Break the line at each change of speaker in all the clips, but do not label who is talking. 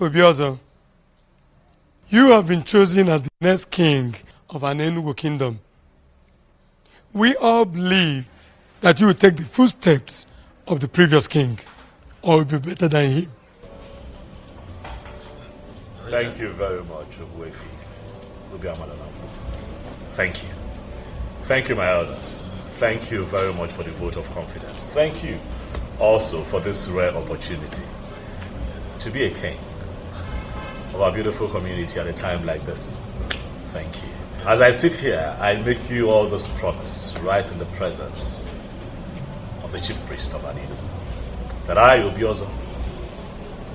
Obiozo, you have been chosen as the next king of an Enugu kingdom. We all believe that you will take the footsteps of the previous king, or will be better than him.
Thank you very much, Obuefi. Thank you. Thank you, my elders. Thank you very much for the vote of confidence. Thank you also for this rare opportunity to be a king of our beautiful community at a time like this. Thank you. As I sit here, I make you all this promise right in the presence of the chief priest of Anino, that I, Obiozo,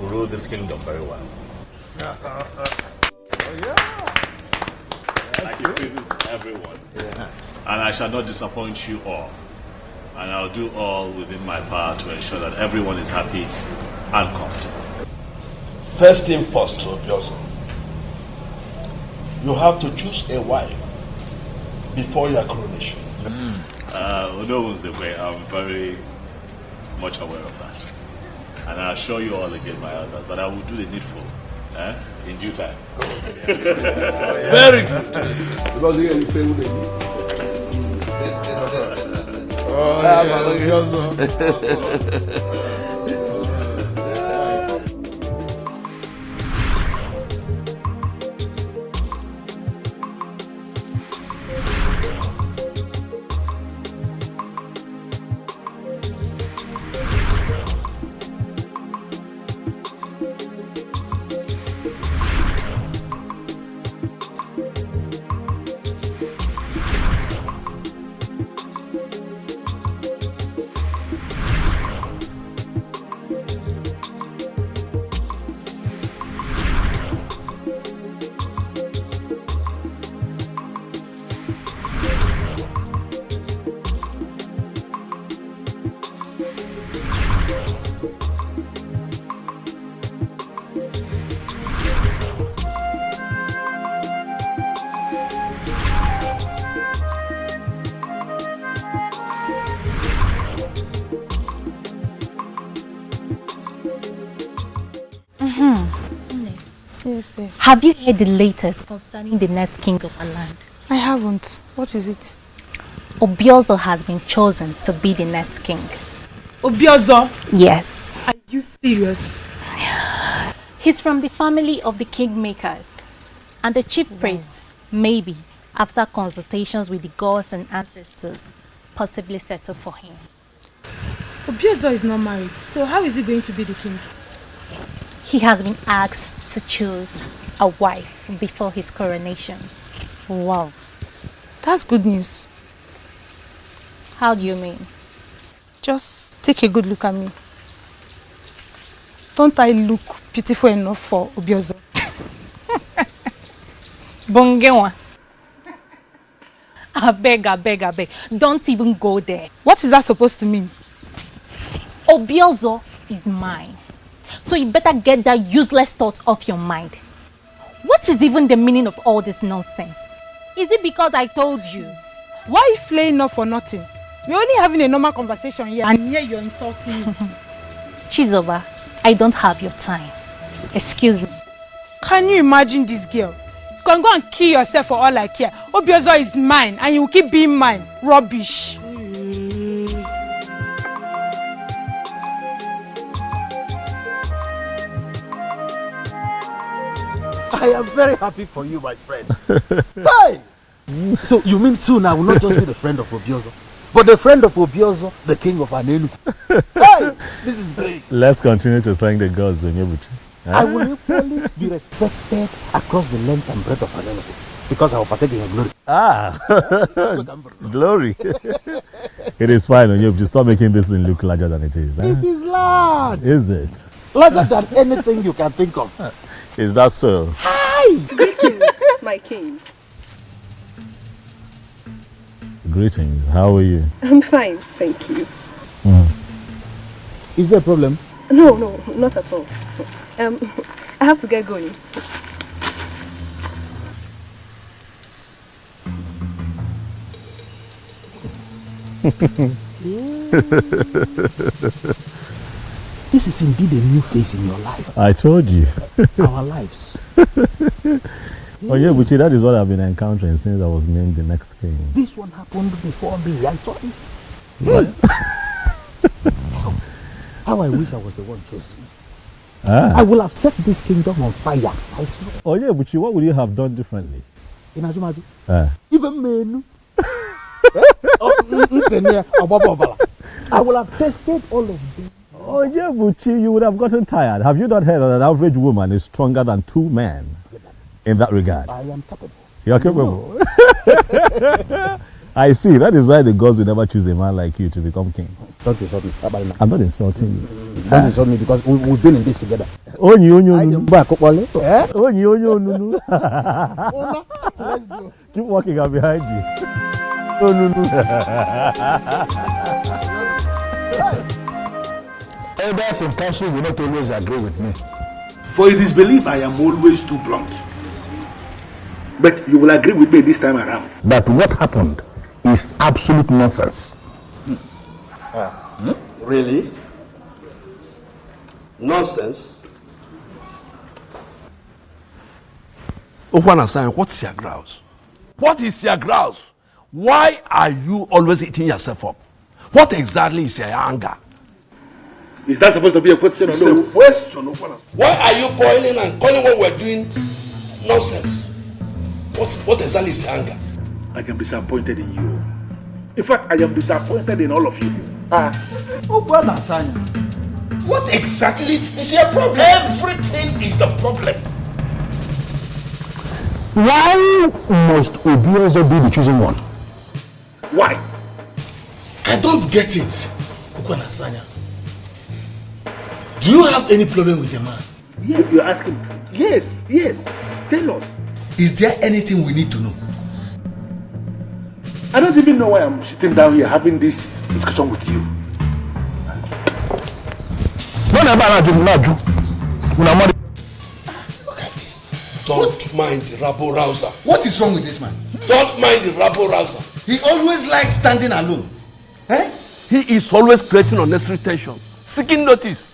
will rule this kingdom very well. I give praises to everyone, and I shall not disappoint you all. And I'll do all within my power to ensure that everyone is happy and comfortable.
First thing first, Obiozo. You have to choose a wife before your coronation.
No one's aware. I'm very much aware of that. And I assure you all again, my elders, that I will do the needful in due time.
Very good. Because you pay with
Yes, dear.
Have you heard the latest concerning the next king of our land?
I haven't. What is it?
Obiozo has been chosen to be the next king.
Obiozo?
Yes.
Are you serious?
He's from the family of the kingmakers. And the chief priest, maybe, after consultations with the gods and ancestors, possibly settle for him.
Obiozo is not married, so how is he going to be the king?
He has been asked to choose a wife before his coronation.
Wow. That's good news.
How do you mean?
Just take a good look at me. Don't I look beautiful enough for Obiozo?
Bongewa. I beg. Don't even go there.
What is that supposed to mean?
Obiozo is mine. So you better get that useless thought off your mind. What is even the meaning of all this nonsense? Is it because I told you?
Why are you flaying up for nothing? We're only having a normal conversation here, and here you're insulting me.
Chizoba, I don't have your time. Excuse me.
Can you imagine this girl? You can go and kill yourself for all I care. Obiozo is mine, and you will keep being mine. Rubbish.
I am very happy for you, my friend. Hey! So you mean soon I will not just be the friend of Obiozo, but the friend of Obiozo, the king of Anenu. Hey! This is great.
Let's continue to thank the gods, Onyebuchi.
I will equally be respected across the length and breadth of Anenu because I will partake in your glory.
Glory. It is fine, Onyebuchi. Stop making this thing look larger than it is.
It is large.
Is it?
Larger than anything you can think of.
Is that so?
Hi!
Greetings, my king.
Greetings. How are you?
I'm fine, thank you.
Is there a problem?
No, not at all. I have to get going.
He this is indeed a new phase in your life.
I told you.
Our lives.
Oh yeah, Buchi, that is what I've been encountering since I was named the next king.
This one happened before me. I saw it. How I wish I was the one chosen. I will have set this kingdom on fire. I swear.
Oh yeah, Buchi, what would you have done differently?
In Ajumaju.
Even
men. I will have tested all of them.
Oh yeah, Buchi, you would have gotten tired. Have you not heard that an average woman is stronger than 2 men in that regard?
I am capable.
You are capable? I see. That is why the gods will never choose a man like you to become king.
Don't insult me.
I'm not insulting you.
Don't insult me because we've been in this together.
Only. Keep walking, I'm behind you.
Elders in council will not always agree with me.
For it is believed I am always too blunt. But you will agree with me this time around.
That what happened is absolute nonsense.
Really? Nonsense?
Okwana-san, what's your grouse? What is your grouse? Why are you always eating yourself up? What exactly is your anger? Is that supposed to be a question or no? Question, Okwana.
Why are you boiling and calling what we're doing nonsense? What exactly is your anger?
I am disappointed in you. In fact, I am disappointed in all of you.
What exactly is your problem? Everything is the problem.
Why must Obiozo be the chosen one?
Why?
I don't get it, Okwana-sanya. Do you have any problem with the man?
Yes, you're asking. Yes. Tell us.
Is there anything we need to know?
I don't even know why I'm sitting down here having this discussion with you.
Look at this. Don't mind the rabble-rouser. What is wrong with this man? Don't mind the rabble-rouser. He always likes standing alone.
He is always creating unnecessary tension, seeking notice.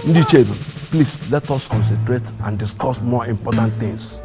Ndichebe, please let us concentrate and discuss more important things.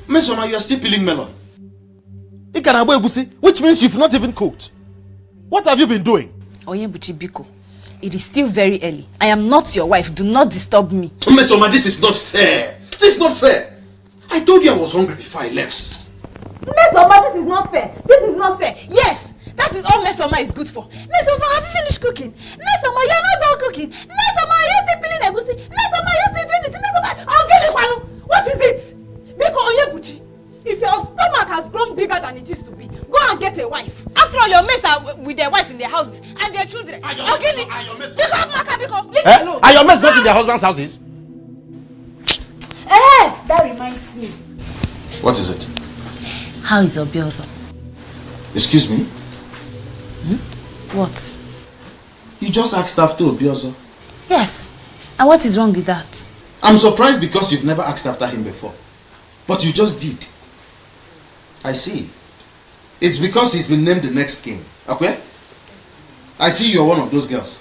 Mesoma, you are still peeling melon.
Which means you've not even cooked. What have you been doing?
Onyebuchi Biko, it is still very early. I am not your wife. Do not disturb me.
Mesoma, this is not fair. This is not fair. I told you I was hungry before I left.
Mesoma, this is not fair. This is not fair. Yes, that is all Mesoma is good for. Mesoma, have you finished cooking? Mesoma, you are not done cooking. Mesoma, you are still peeling egusi. Mesoma, you are still doing this. Mesoma, what is it? Biko Onyebuchi, if your stomach has grown bigger than it used to be, go and get a wife. After all, your mates are with their wives in their houses and their children. Are your mates not in their husbands' houses? That reminds me.
What is it?
How is Obiozo?
Excuse me?
What?
You just asked after Obiozo.
Yes. And what is wrong with that?
I'm surprised because you've never asked after him before. But you just did. I see. It's because he's been named the next king. Okay? I see you're one of those girls.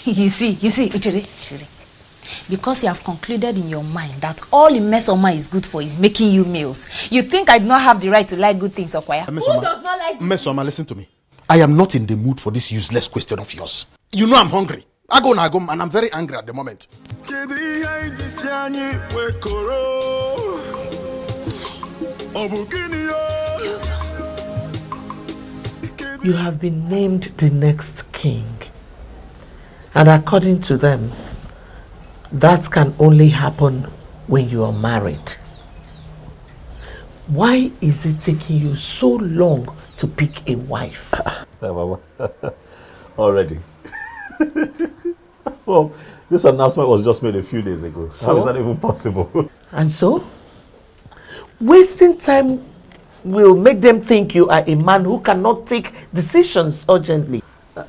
You see, Uchiri. Because you have concluded in your mind that all Mesoma is good for is making you males. You think I do not have the right to like good things, Okwaya?
Who does not like Mesoma, listen to me. I am not in the mood for this useless question of yours. You know I'm hungry. I go and I'm very angry at the moment.
You have been named the next king. And according to them, that can only happen when you are married. Why is it taking you so long to pick a wife?
Mama. Already. Well, this announcement was just made a few days ago. So? How is that even possible?
And so? Wasting time will make them think you are a man who cannot take decisions urgently.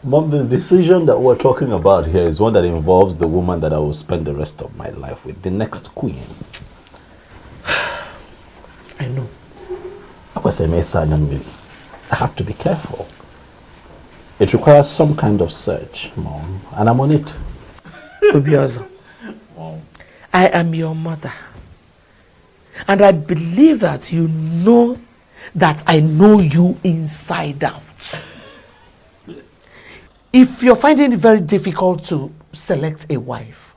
Mom, the decision that we're talking about here is one that involves the woman that I will spend the rest of my life with, the next queen.
I know.
I have to be careful. It requires some kind of search, Mom, and I'm on it.
Obiozo, I am your mother. And I believe that you know that I know you inside out. If you're finding it very difficult to select a wife,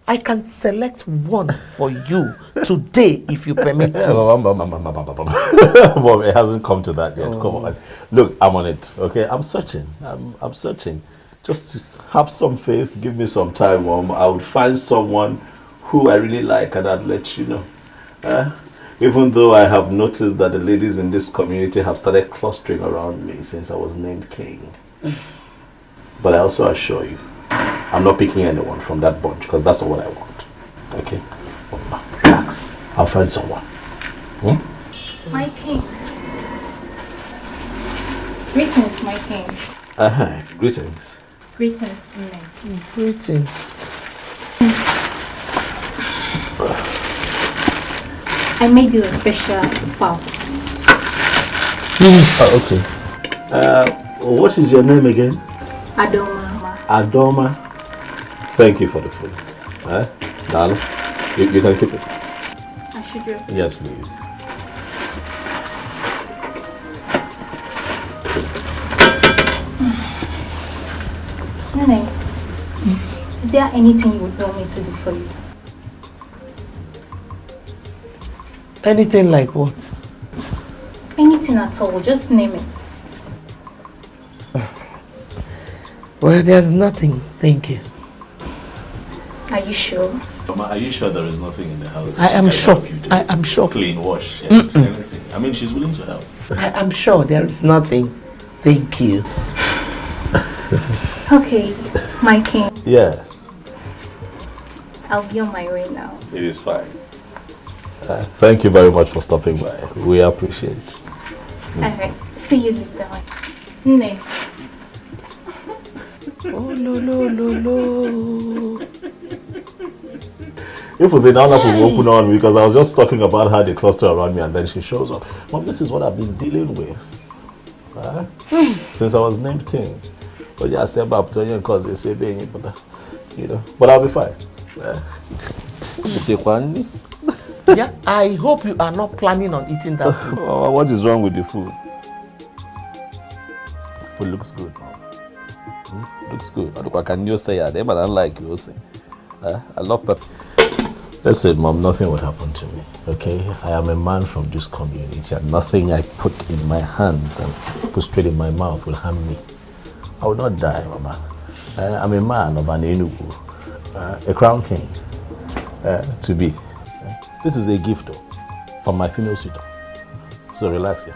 I can select one for you today if you permit me.
Mom, it hasn't come to that yet. Come on. Look, I'm on it, okay? I'm searching. I'm searching. Just have some faith. Give me some time, Mom. I would find someone who I really like and I'd let you know. Even though I have noticed that the ladies in this community have started clustering around me since I was named king. But I also assure you, I'm not picking anyone from that bunch because that's not what I want. Okay? Relax. I'll find someone.
My king. Greetings, my king.
Greetings.
Greetings, men.
Greetings.
I made you a special fowl.
Oh, okay. What is your name again?
Adoma.
Adoma. Thank you for the food. Darling, you can keep it.
I should do.
Yes, please.
Nene, is there anything you would want me to do for you?
Anything like what?
Anything at all, just name it.
Well, there's nothing, thank you.
Are you sure?
Mama, are you sure there is nothing in the house?
I am sure. I am sure.
Clean, wash, anything. I mean, she's willing to help.
I am sure there is nothing. Thank you.
Okay, my king.
Yes.
I'll be on my way now.
It is fine.
Thank you very much for stopping by. We appreciate it.
Alright, see you later. Nene.
Oh, no.
If we say now that we open on because I was just talking about how they cluster around me and then she shows up. Mom, this is what I've been dealing with since I was named king. But yeah, I said about because they say being, but but I'll be fine.
Yeah, I hope you are not planning on eating that food.
What is wrong with the food? Food looks good. Looks good. I can you say that? I don't like you say. I love pepper. Listen, Mom, nothing would happen to me. Okay? I am a man from this community and nothing I put in my hands and put straight in my mouth will harm me. I will not die, Mama. I'm a man of an Enugu, a crown king, to be. This is a gift though, from my female suitor. So relax here.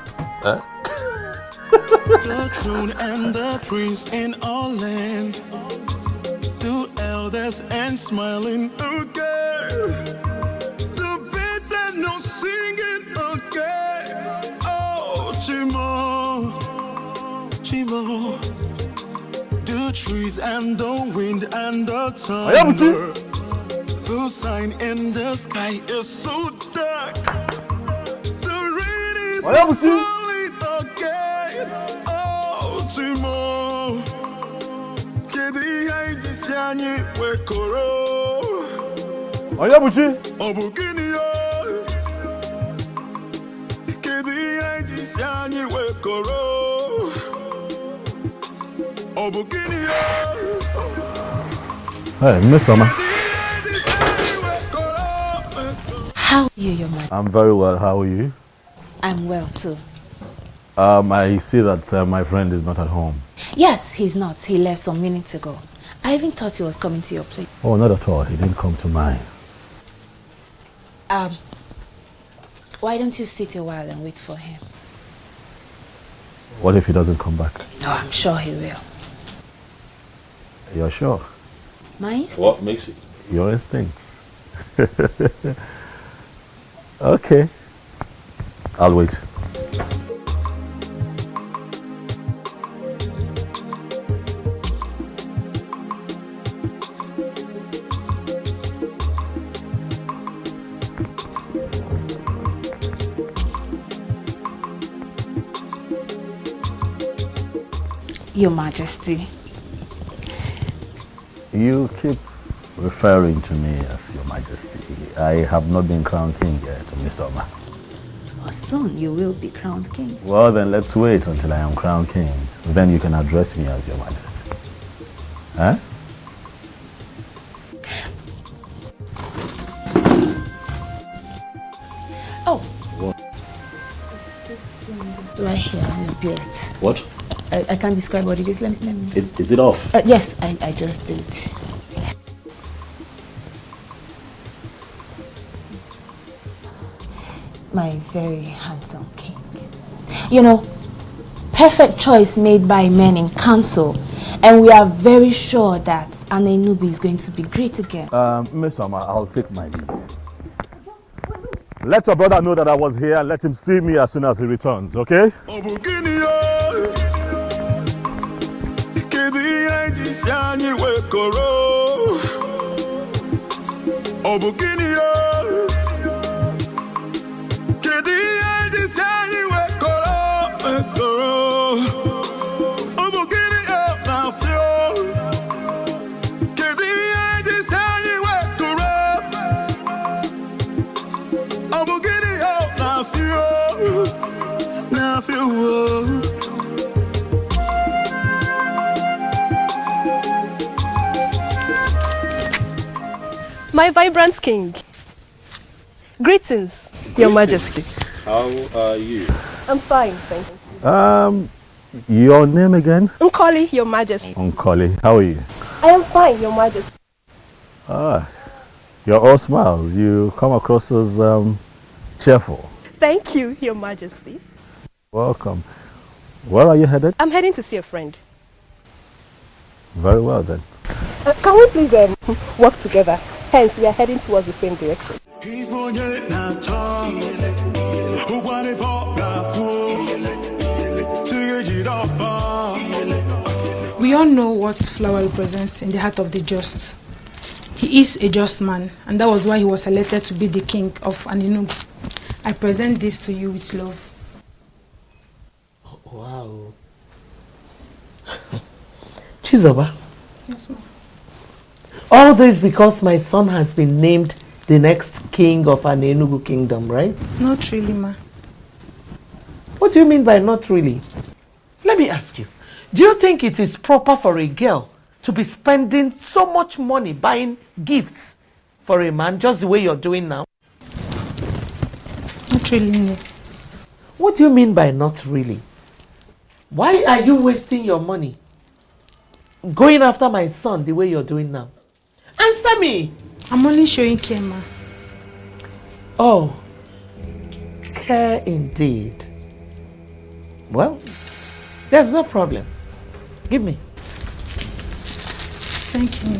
The throne and the prince in all land, two elders and smiling again. The birds and no singing again. Oh, Chimo, Chimo. The trees and the wind and the thunder. The sign in the sky is so dark. The rain is falling again. Oh, Chimo. Kedi haiji sianye wekoro.
Oyabuchi.
Obukini yo. Kedi haiji sianye wekoro. Obukini yo.
Hey, Miss Summer.
How are you, your man?
I'm very well. How are you?
I'm well too.
I see that my friend is not at home.
Yes, he's not. He left some minutes ago. I even thought he was coming to your place.
Oh, not at all. He didn't come to mine.
Why don't you sit a while and wait for him?
What if he doesn't come back?
No, I'm sure he will.
You're sure?
My instincts.
What makes it? Your instincts. Okay. I'll wait.
Your Majesty.
You keep referring to me as Your Majesty. I have not been crowned king yet, Miss Oma.
Well, soon you will be crowned king.
Well, then let's wait until I am crowned king. Then you can address me as Your Majesty. Huh?
Oh.
What?
Right here on your beard.
What?
I can't describe what it is. Let me.
Is it off?
Yes, I just did it. My very handsome king. You know, perfect choice made by men in council. And we are very sure that Anenubi is going to be great again.
Miss Oma, I'll take my leave. Let your brother know that I was here and let him see me as soon as he returns, okay?
My vibrant king. Greetings, Your Majesty.
How are you?
I'm fine, thank you.
Your name again?
Nkoli, Your Majesty.
Nkoli, how are you?
I am fine, Your Majesty.
You're all smiles. You come across as cheerful.
Thank you, Your Majesty.
Welcome. Where are you headed?
I'm heading to see a friend.
Very well then.
Can we please work together? Hence, we are heading towards the same direction.
We all know what flower represents in the heart of the just. He is a just man, and that was why he was selected to be the king of Anenugu. I present this to you with love.
Wow. Chizoba.
Yes, ma'am.
All this because my son has been named the next king of Anenugu kingdom, right?
Not really, ma.
What do you mean by not really? Let me ask you. Do you think it is proper for a girl to be spending so much money buying gifts for a man just the way you're doing now?
Not really, no.
What do you mean by not really? Why are you wasting your money going after my son the way you're doing now? Answer me!
I'm only showing care, ma.
Oh, care indeed. Well, there's no problem. Give me.
Thank you.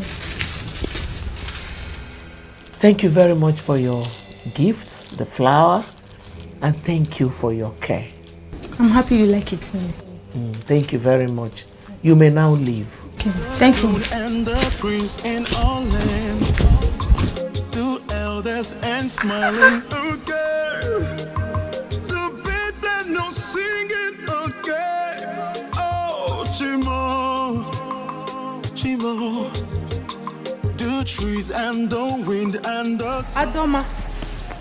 Thank you very much for your gift, the flower, and thank you for your care.
I'm happy you like it, now.
Thank you very much. You may now leave.
Okay, thank you.
And the prince in all land, two elders and smiling. Okay, the birds and no singing. Okay, oh Chimo, Chimo, the trees and the wind and the
Adoma,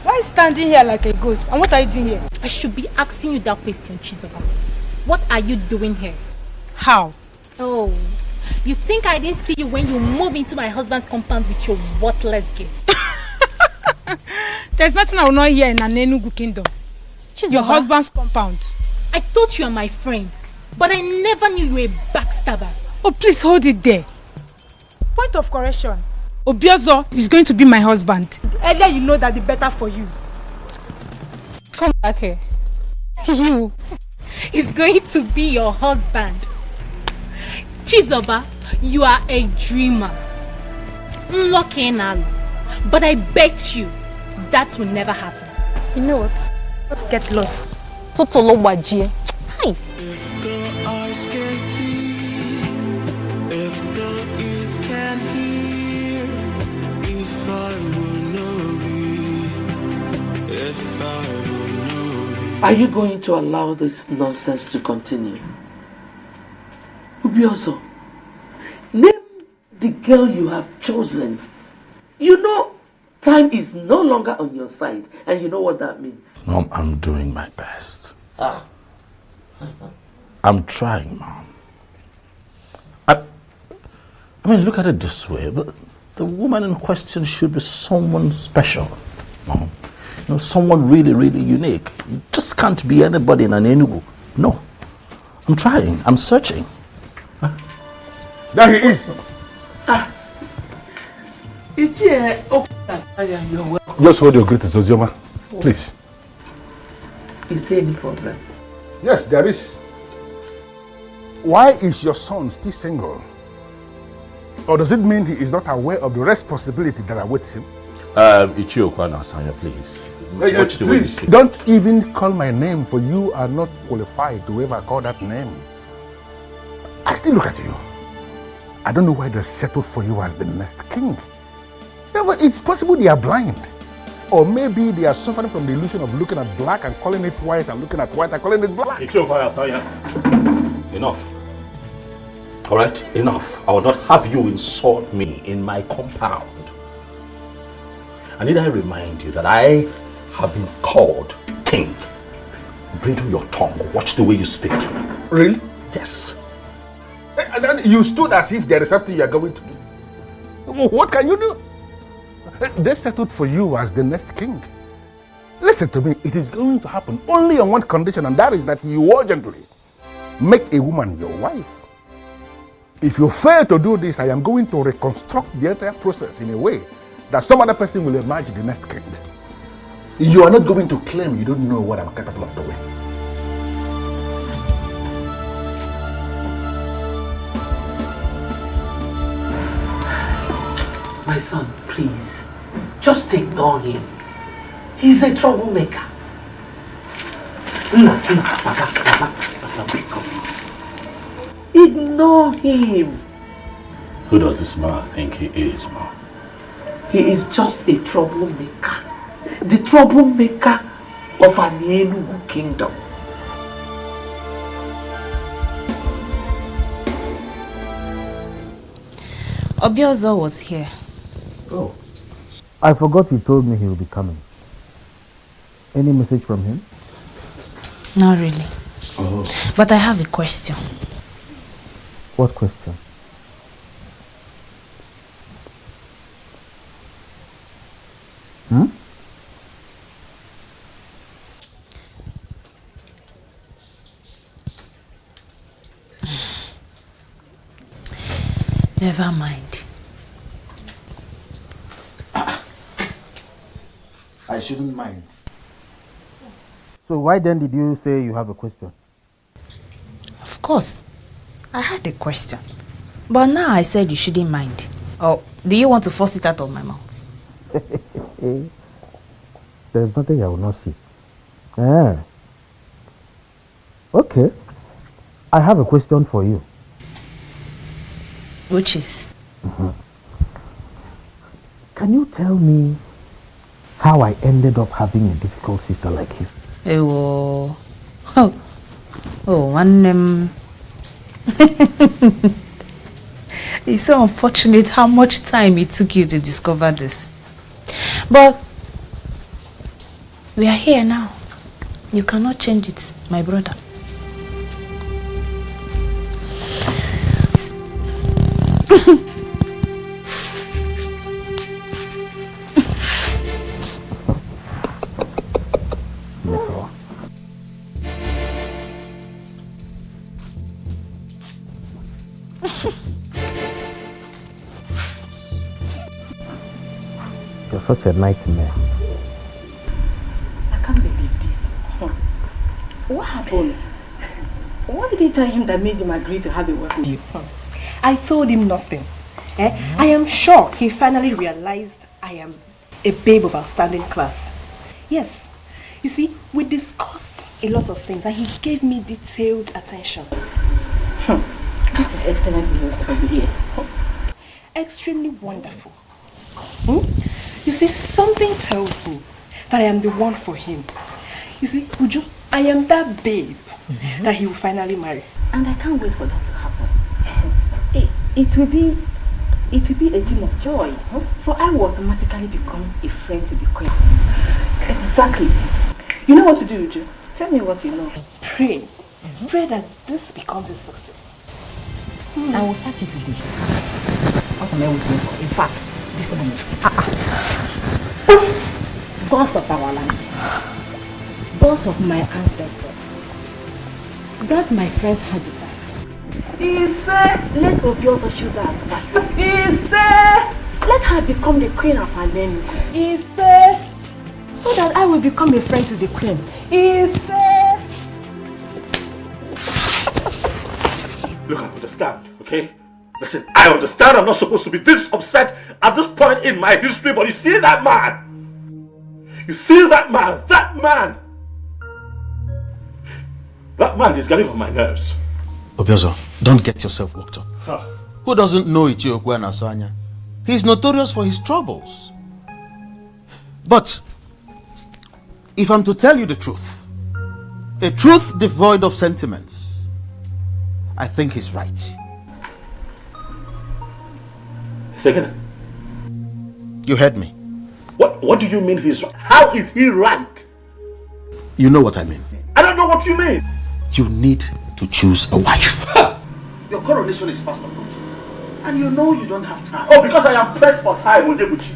why are you standing here like a ghost? And what are you doing here?
I should be asking you that question, Chizoba. What are you doing here?
How?
Oh, you think I didn't see you when you moved into my husband's compound with your worthless gift?
There's nothing I will not hear in Anenugu kingdom.
Chizoba,
your husband's compound.
I thought you were my friend, but I never knew you were a backstabber.
Oh, please hold it there. Point of correction. Obiozo is going to be my husband. The earlier you know that, the better for you.
come back here. You.
Is going to be your husband. Chizoba, you are a dreamer. Lucky Nalu. But I bet you that will never happen.
You know what? Let's get lost.
Totolo Wajie. Hi.
If the eyes can see, if the ears can hear, if I will know be, if I will know be.
Are you going to allow this nonsense to continue? Ubioso, name the girl you have chosen. You know, time is no longer on your side, and you know what that means.
Mom, I'm doing my best. I'm trying, Mom. I mean, look at it this way. The woman in question should be someone special, Mom. You know, someone really, really unique. You just can't be anybody in an Enugu. No. I'm trying. I'm searching.
There he is.
It's here. You're welcome.
Just hold your greetings, Ozioma. Please.
Is there any problem?
Yes, there is. Why is your son still single? Or does it mean he is not aware of the responsibility that awaits him?
Ichio Kwanasanya, please. Watch the way you
Please,
speak.
don't even call my name, for you are not qualified to ever call that name. I still look at you. I don't know why they settled for you as the next king. Yeah, but it's possible they are blind. Or maybe they are suffering from the illusion of looking at black and calling it white, and looking at white and calling it black.
Enough. All right, enough. I will not have you insult me in my compound. And need I remind you that I have been called king. Bridle your tongue. Watch the way you speak to me.
Really?
Yes.
And then you stood as if there is something you are going to do. What can you do? They settled for you as the next king. Listen to me, it is going to happen only on one condition, and that is that you urgently make a woman your wife. If you fail to do this, I am going to reconstruct the entire process in a way that some other person will emerge the next king. You are not going to claim you don't know what I'm capable of doing.
My son, please, just ignore him. He's a troublemaker. Ignore him.
Who does this man think he is, Mom?
He is just a troublemaker. The troublemaker of an Enugu kingdom.
Obiozo was here.
Oh. I forgot he told me he will be coming. Any message from him?
Not really.
Oh.
But I have a question.
What question? Hmm?
Never mind.
I shouldn't mind.
So why then did you say you have a question?
Of course. I had a question. But now I said you shouldn't mind. Oh, do you want to force it out of my mouth?
There's nothing I will not see. Ah. Okay. I have a question for you.
Which is?
Can you tell me how I ended up having a difficult sister like you?
It's so unfortunate how much time it took you to discover this. But we are here now. You cannot change it, my brother.
You're such a nightmare.
I can't believe this.
backbone. What did you tell him that made him agree to have a word with you?
I told him nothing. I am sure he finally realized I am a babe of outstanding class. Yes. You see, we discussed a lot of things and he gave me detailed attention.
This is excellent news for the ear.
Extremely wonderful. You see, something tells me that I am the one for him. You see, Uju, I am that babe that he will finally marry.
And I can't wait for that to happen. It will be a thing of joy, for I will automatically become a friend to the queen. Exactly. You know what to do, Uju. Tell me what you know.
Pray. Pray that this becomes a success.
I will start it today. What am I waiting for? In fact, this moment. Gods of our land, gods of my ancestors, grant my friends her desire. He said, let Obiozo choose her as wife. He said, let her become the queen of her name. He said, so that I will become a friend to the queen. He said.
Look, I understand, okay? Listen, I understand I'm not supposed to be this upset at this point in my history, but you see that man? You see that man? That man is getting on my nerves.
Obiozo, don't get yourself worked up. Who doesn't know Ichiokwu and Asanya? He's notorious for his troubles. But if I'm to tell you the truth, a truth devoid of sentiments, I think he's right.
Second.
You heard me.
What do you mean he's right? How is he right?
You know what I mean.
I don't know what you mean.
You need to choose a wife.
Your coronation is fast approaching. And you know you don't have time. Oh, because I am pressed for time, Onyebuchi.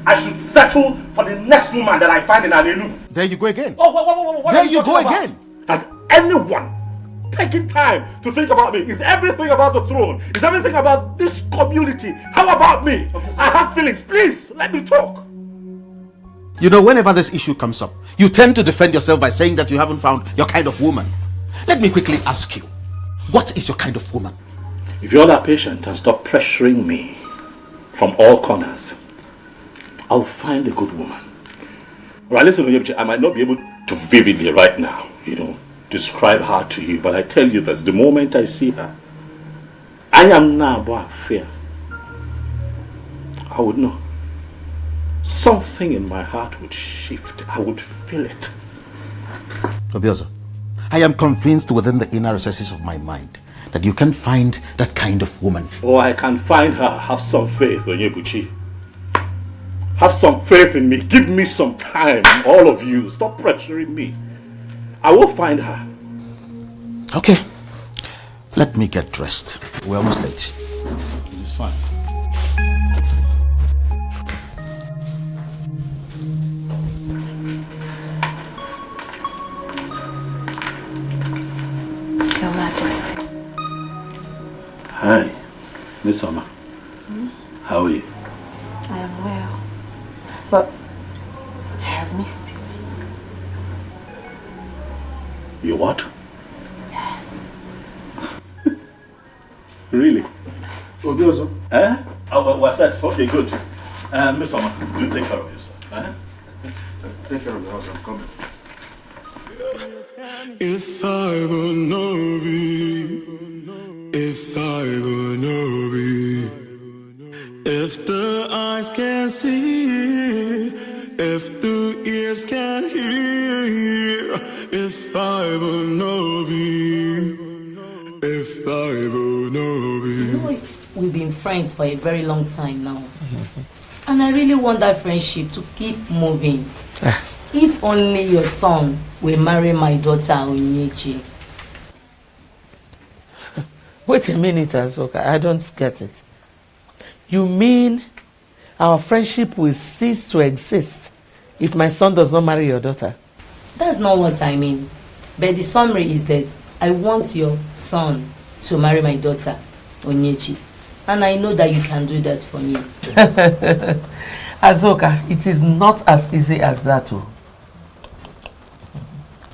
I should settle for the next woman that I find in Anenu.
There you go again.
Oh, what
there you go again.
Has anyone taken time to think about me? Is everything about the throne? Is everything about this community? How about me? I have feelings. Please, let me talk.
You know, whenever this issue comes up, you tend to defend yourself by saying that you haven't found your kind of woman. Let me quickly ask you, what is your kind of woman?
If you're that patient and stop pressuring me from all corners, I'll find a good woman. Right, listen, I might not be able to vividly right now, describe her to you, but I tell you this, the moment I see her, I am now about fear. I would know. Something in my heart would shift. I would feel it.
Obiozo, I am convinced within the inner recesses of my mind that you can find that kind of woman.
Oh, I can find her. Have some faith, Onyebuchi. Have some faith in me. Give me some time, all of you. Stop pressuring me. I will find her.
Okay. Let me get dressed. We're almost late.
It's fine.
Your Majesty.
Hi, Miss Oma. How are you?
I am well. But I have missed you.
You what?
Yes.
Really? Obiozo? Eh? Oh, well, what's that? Okay, good. Miss Oma, do take care of yourself. Eh? Take care of the house. I'm coming.
If I will know be, if I will know be, if the eyes can see, if the ears can hear, if I will know be, if I will know be.
We've been friends for a very long time now. And I really want that friendship to keep moving. If only your son will marry my daughter Onyechi.
Wait a minute, Azoka. I don't get it. You mean our friendship will cease to exist if my son does not marry your daughter?
That's not what I mean. But the summary is that I want your son to marry my daughter Onyechi. And I know that you can do that for me.
Azoka, it is not as easy as that.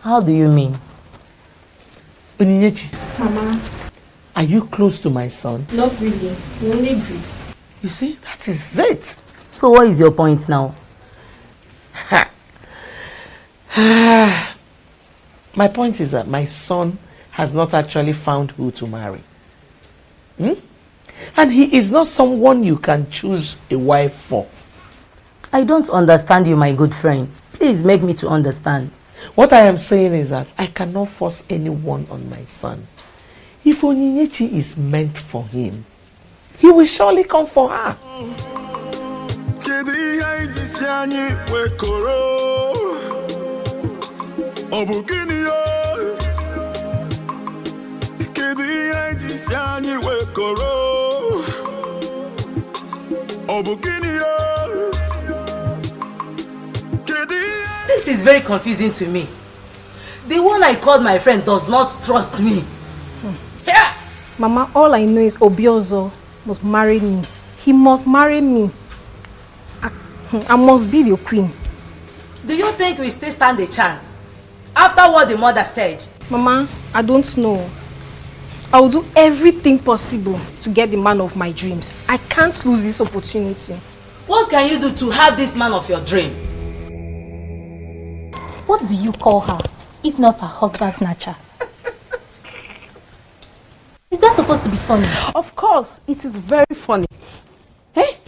How do you mean?
Onyinyechi.
Mama.
Are you close to my son?
Not really. We only breathe.
You see, that is it.
So what is your point now?
My point is that my son has not actually found who to marry. And he is not someone you can choose a wife for.
I don't understand you, my good friend. Please make me to understand.
What I am saying is that I cannot force anyone on my son. If Onyinyechi is meant for him, he will surely come for her.
This is very confusing to me. The one I called my friend does not trust me.
Yeah. Mama, all I know is Obiozo must marry me. He must marry me. I must be the queen.
Do you think we still stand a chance? After what the mother said?
Mama, I don't know. I will do everything possible to get the man of my dreams. I can't lose this opportunity.
What can you do to have this man of your dream?
What do you call her, if not her husband snatcher? Is that supposed to be funny?
Of course, it is very funny. Hey,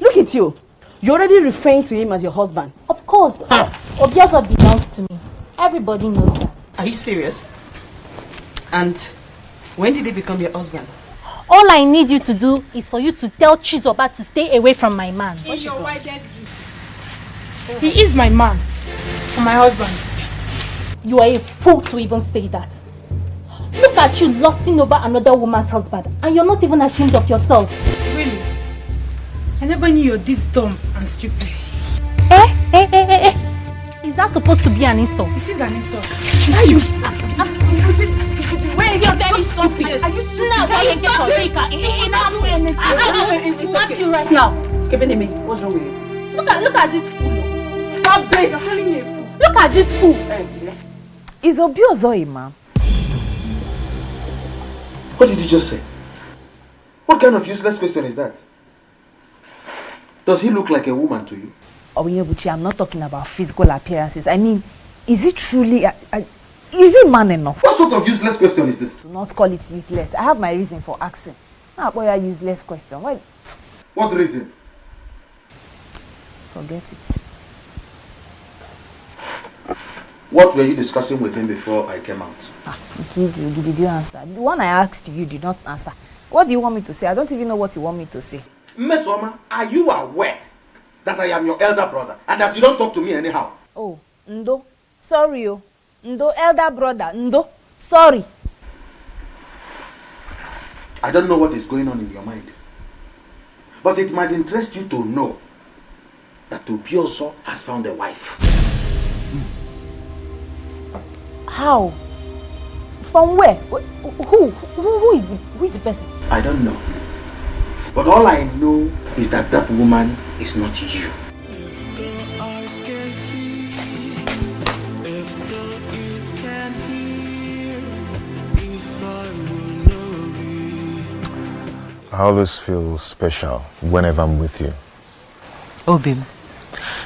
look at you. You're already referring to him as your husband.
Of course. Obiozo belongs to me. Everybody knows that.
Are you serious? And when did he become your husband?
All I need you to do is for you to tell Chizoba to stay away from my man.
He is my man. And my husband.
You are a fool to even say that. Look at you lusting over another woman's husband, and you're not even ashamed of yourself.
Really? I never knew you're this dumb and stupid.
Is that supposed to be an insult?
This is an insult.
Why you? Wait, you're very stupid. Now, why you get your slap you right now.
Kebeneme, what's wrong with you?
Look at this fool. Stop this. You're calling me a fool. Look at this fool.
Is Obiozo a man?
What did you just say? What kind of useless question is that? Does he look like a woman to you?
Obinyebuchi, I'm not talking about physical appearances. I mean, is he truly is he man enough?
What sort of useless question is this?
Do not call it useless. I have my reason for asking. Now, boy, a useless question. Why?
What reason?
Forget it.
What were you discussing with him before I came out?
Did you answer? The one I asked you did not answer. What do you want me to say? I don't even know what you want me to say.
Miss Oma, are you aware that I am your elder brother and that you don't talk to me anyhow?
Oh, Ndo. Sorry, oh. Ndo, elder brother. Ndo. Sorry.
I don't know what is going on in your mind. But it might interest you to know that Obiozo has found a wife.
How? From where? Who is the person?
I don't know. But all I know is that that woman is not you.
I always feel special whenever I'm with you.
Obim,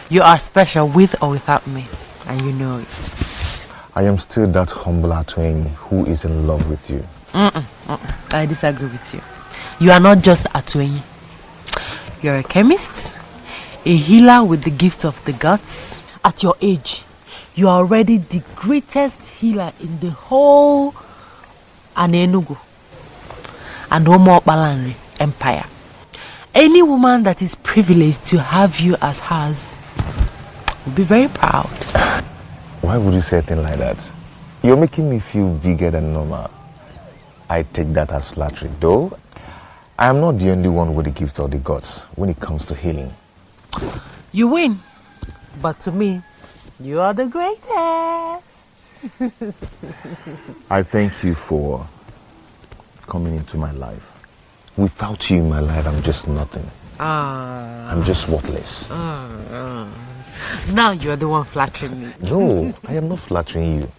you are special with or without me, and you know it.
I am still that humble Atweni who is in love with you.
I disagree with you. You are not just Atweni. You're a chemist, a healer with the gift of the gods. At your age, you are already the greatest healer in the whole Anenugu and Omo Balanri Empire. Any woman that is privileged to have you as hers will be very proud.
Why would you say a thing like that? You're making me feel bigger than normal. I take that as flattery, though I am not the only one with the gift of the gods when it comes to healing.
You win, but to me, you are the greatest.
I thank you for coming into my life. Without you in my life, I'm just nothing. I'm just worthless.
Now you're the one flattering me.
No, I am not flattering you.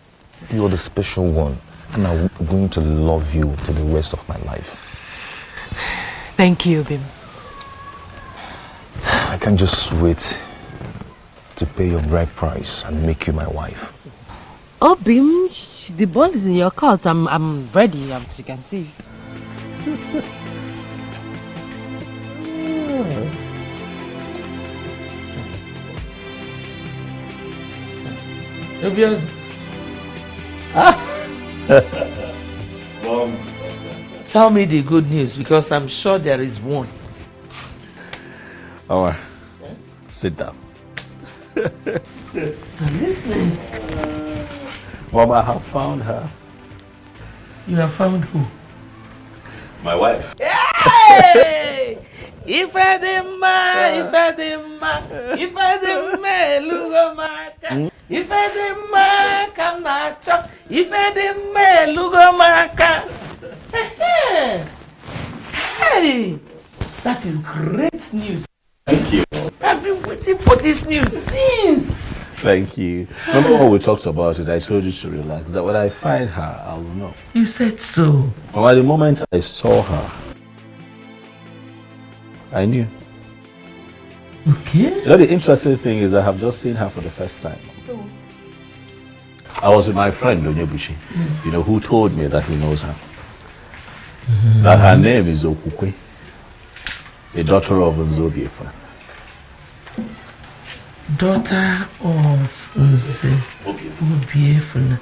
You are the special one And I'm going to love you to the rest of my life.
Thank you, Bim.
I can't just wait to pay your bride price and make you my wife.
Oh, Bim, the ball is in your court. I'm ready, as you can see.
Obvious.
Mom.
Tell me the good news, because I'm sure there is one.
All right. Sit down.
I'm listening.
Mom, I have found her.
You have found who?
My wife.
Hey! Ifedima, lugomaka. Ifedima, kamnacho. Ifedima, lugomaka. Hey! That is great news.
Thank you.
I've been waiting for this news since.
Thank you. Remember when we talked about it, I told you to relax, that when I find her, I'll know.
You said so.
But at the moment I saw her, I knew.
Okay.
You know, the interesting thing is I have just seen her for the first time. I was with my friend, Onyebuchi, you know, who told me that he knows her. That her name is Okukwe, the daughter of Nzobiefa.
Daughter of Obiefuna.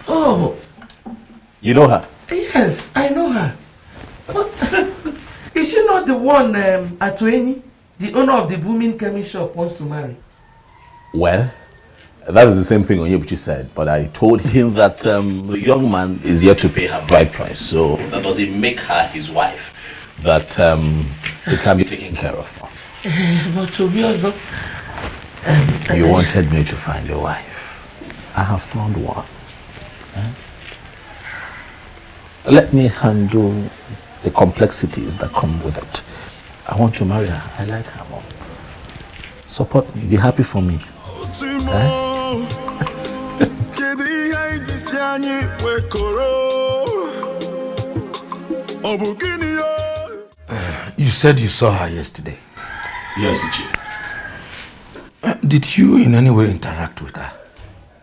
Oh.
You know her?
Yes, I know her. But is she not the one Atueni, the owner of the booming chemist shop, wants to marry?
Well, that is the same thing Onyebuchi said, but I told him that the young man is yet to pay her bride price, so that doesn't make her his wife, that it can be taken care of.
But to be also,
you wanted me to find a wife. I have found one. Let me handle the complexities that come with it. I want to marry her. I like her more. Support me. Be happy for me.
You said you saw her yesterday.
Yes, Chief.
Did you in any way interact with her?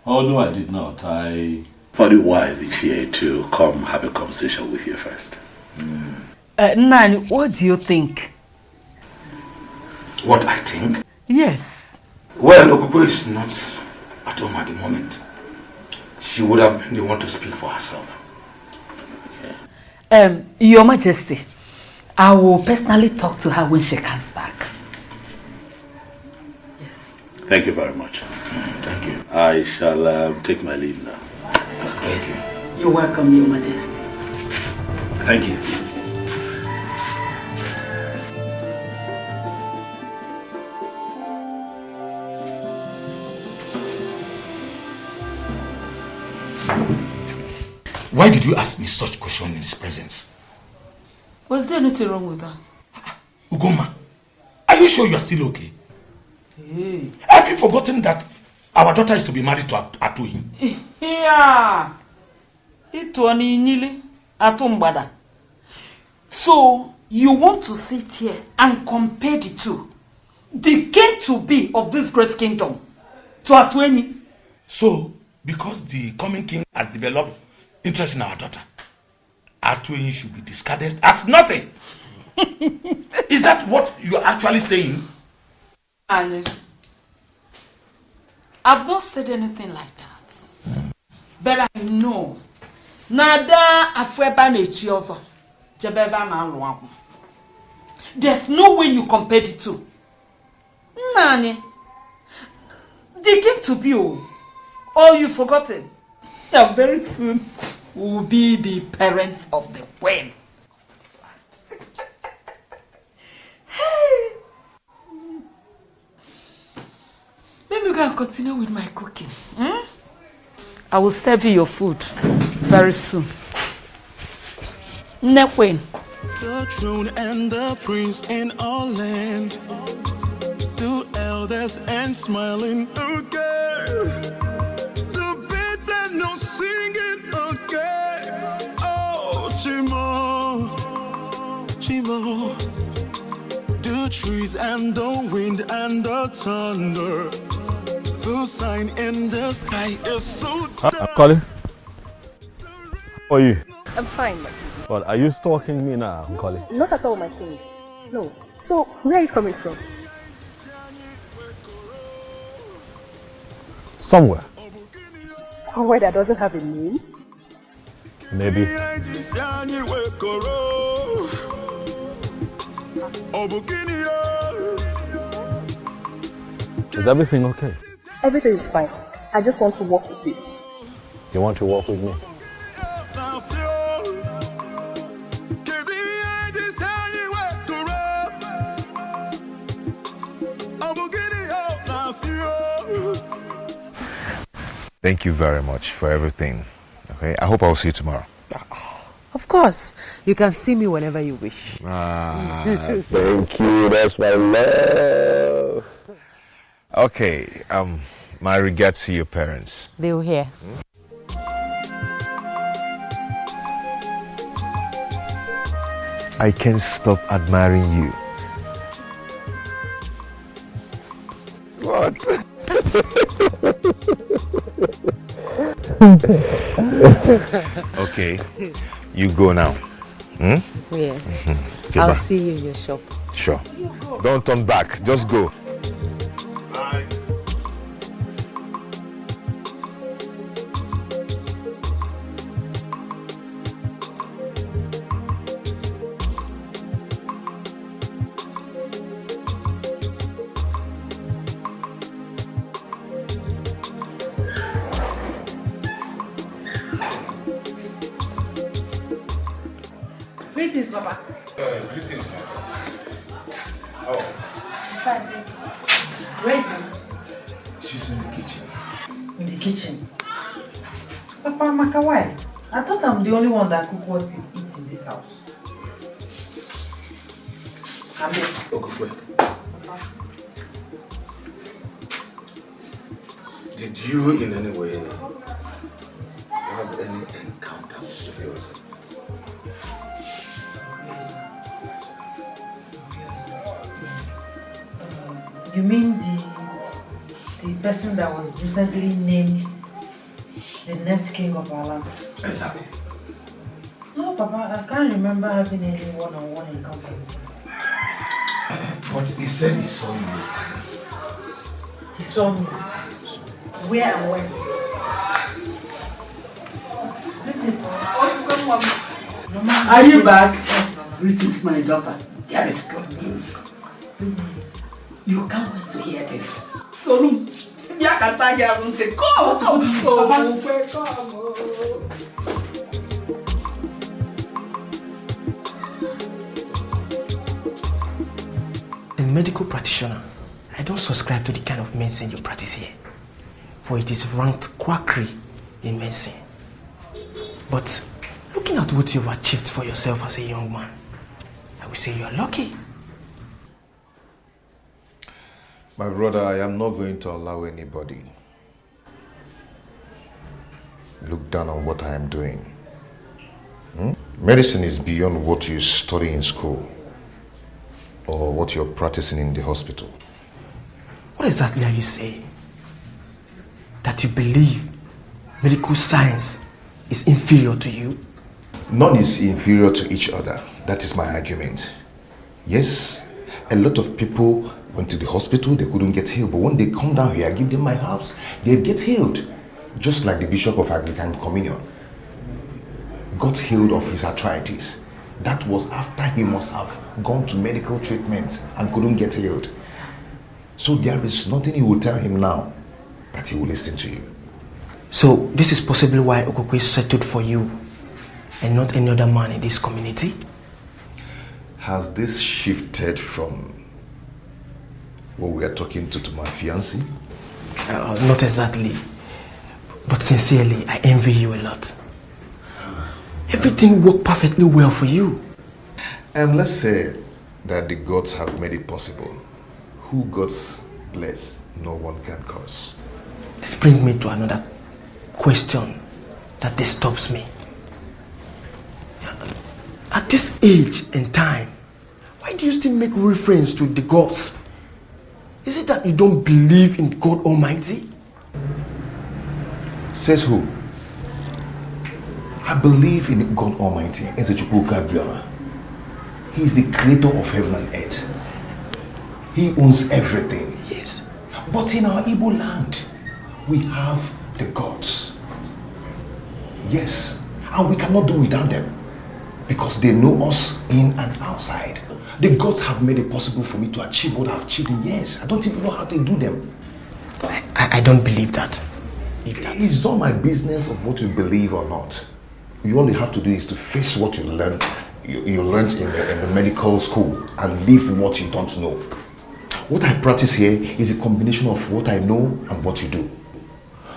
Oh, no, I did not. I thought it wise each year to come have a conversation with you first.
Nani, what do you think?
What I think?
Yes.
Well, Okubo is not at home at the moment. She would have been the one to speak for herself.
Your Majesty, I will personally talk to her when she comes back.
Thank you very much.
Thank you.
I shall take my leave now.
Thank you.
You're welcome, Your Majesty.
Thank you.
Why did you ask me such question in his presence?
Was there anything wrong with that?
Ugoma, are you sure you are still okay?
Hey.
Have you forgotten that our daughter is to be married to Atuin?
Yeah. Itwani Nili Atumbada. So you want to sit here and compare the two? The king to be of this great kingdom to Atueni?
So, because the coming king has developed interest in our daughter, Atueni should be discarded as nothing. Is that what you are actually saying?
And I've not said anything like that. But I know Nada Afweba Nechiozo Jebeba na. There's no way you compare the two. Nani, the king to be all you've forgotten. Yeah, very soon will be the parents of the queen. Hey. Let me go and continue with my cooking. I will serve you your food very soon. Nekwen.
The throne and the prince in all land, the elders and smiling again. The bits animal. The trees and the wind and the thunder. The sign in the sky is so
I'm calling. How are you?
I'm fine.
Well, are you stalking me now, I'm calling?
Not at all, my king. No. So, where are you coming from?
Somewhere.
Somewhere that doesn't have a name?
Maybe. Is everything okay?
Everything is fine. I just want to walk with you.
You want to walk with me?
Thank you very much for everything. Okay, I hope I'll see you tomorrow.
Of course. You can see me whenever you wish.
Thank you. That's my love. Okay, my regards to your parents.
They will hear.
I can't stop admiring you. What? Okay, you go now.
Yes.
Okay,
I'll
bye.
see you in your shop.
Sure. Don't turn back. Just go.
Bye.
Greetings, Papa.
Greetings, Mama. Oh,
Fine, thank you. Where is Mama?
she's in the kitchen.
In the kitchen. Papa, Maka, why? I thought I'm the only one that cook what you eat in this house. Come here.
Okay, wait. Did you in any way have any encounter with the person?
You mean the person that was recently named the next king of our land?
Exactly.
No, Papa, I can't remember having any one-on-one encounter with him.
But he said he saw you yesterday.
He saw me. Where and when? Greetings, Mama. Mama,
Are you
greetings.
back?
Yes, Mama.
Greetings, my daughter. There is good news. You can't wait to hear this. So, come.
A medical practitioner, I don't subscribe to the kind of medicine you practice here, for it is ranked quackery in medicine. But looking at what you've achieved for yourself as a young man, I would say you are lucky.
My brother, I am not going to allow anybody look down on what I am doing. Medicine is beyond what you study in school or what you're practicing in the hospital.
What exactly are you saying? That you believe medical science is inferior to you?
None is inferior to each other. That is my argument. Yes, a lot of people went to the hospital, they couldn't get healed, but when they come down here, I give them my herbs, they get healed. Just like the Bishop of Anglican Communion got healed of his arthritis. That was after he must have gone to medical treatments and couldn't get healed. So there is nothing you will tell him now that he will listen to you.
So this is possibly why Okokwe settled for you and not any other man in this community?
Has this shifted from what we are talking to my fiancé?
Not exactly. But sincerely, I envy you a lot. Everything worked perfectly well for you.
And let's say that the gods have made it possible. Who gods bless, no one can curse.
This brings me to another question that disturbs me. At this age and time, Why do you still make reference to the gods? Is it that you don't believe in God Almighty?
Says who? I believe in God Almighty. He is the creator of heaven and earth. He owns everything. Yes. But in our Igbo land, we have the gods. Yes. And we cannot do without them. Because they know us in and outside. The gods have made it possible for me to achieve what I've achieved in years. I don't even know how to do them.
I don't believe that.
It's not my business of what you believe or not. You all you have to do is to face what you learned. You learned in the medical school and live what you don't know. What I practice here is a combination of what I know and what you do.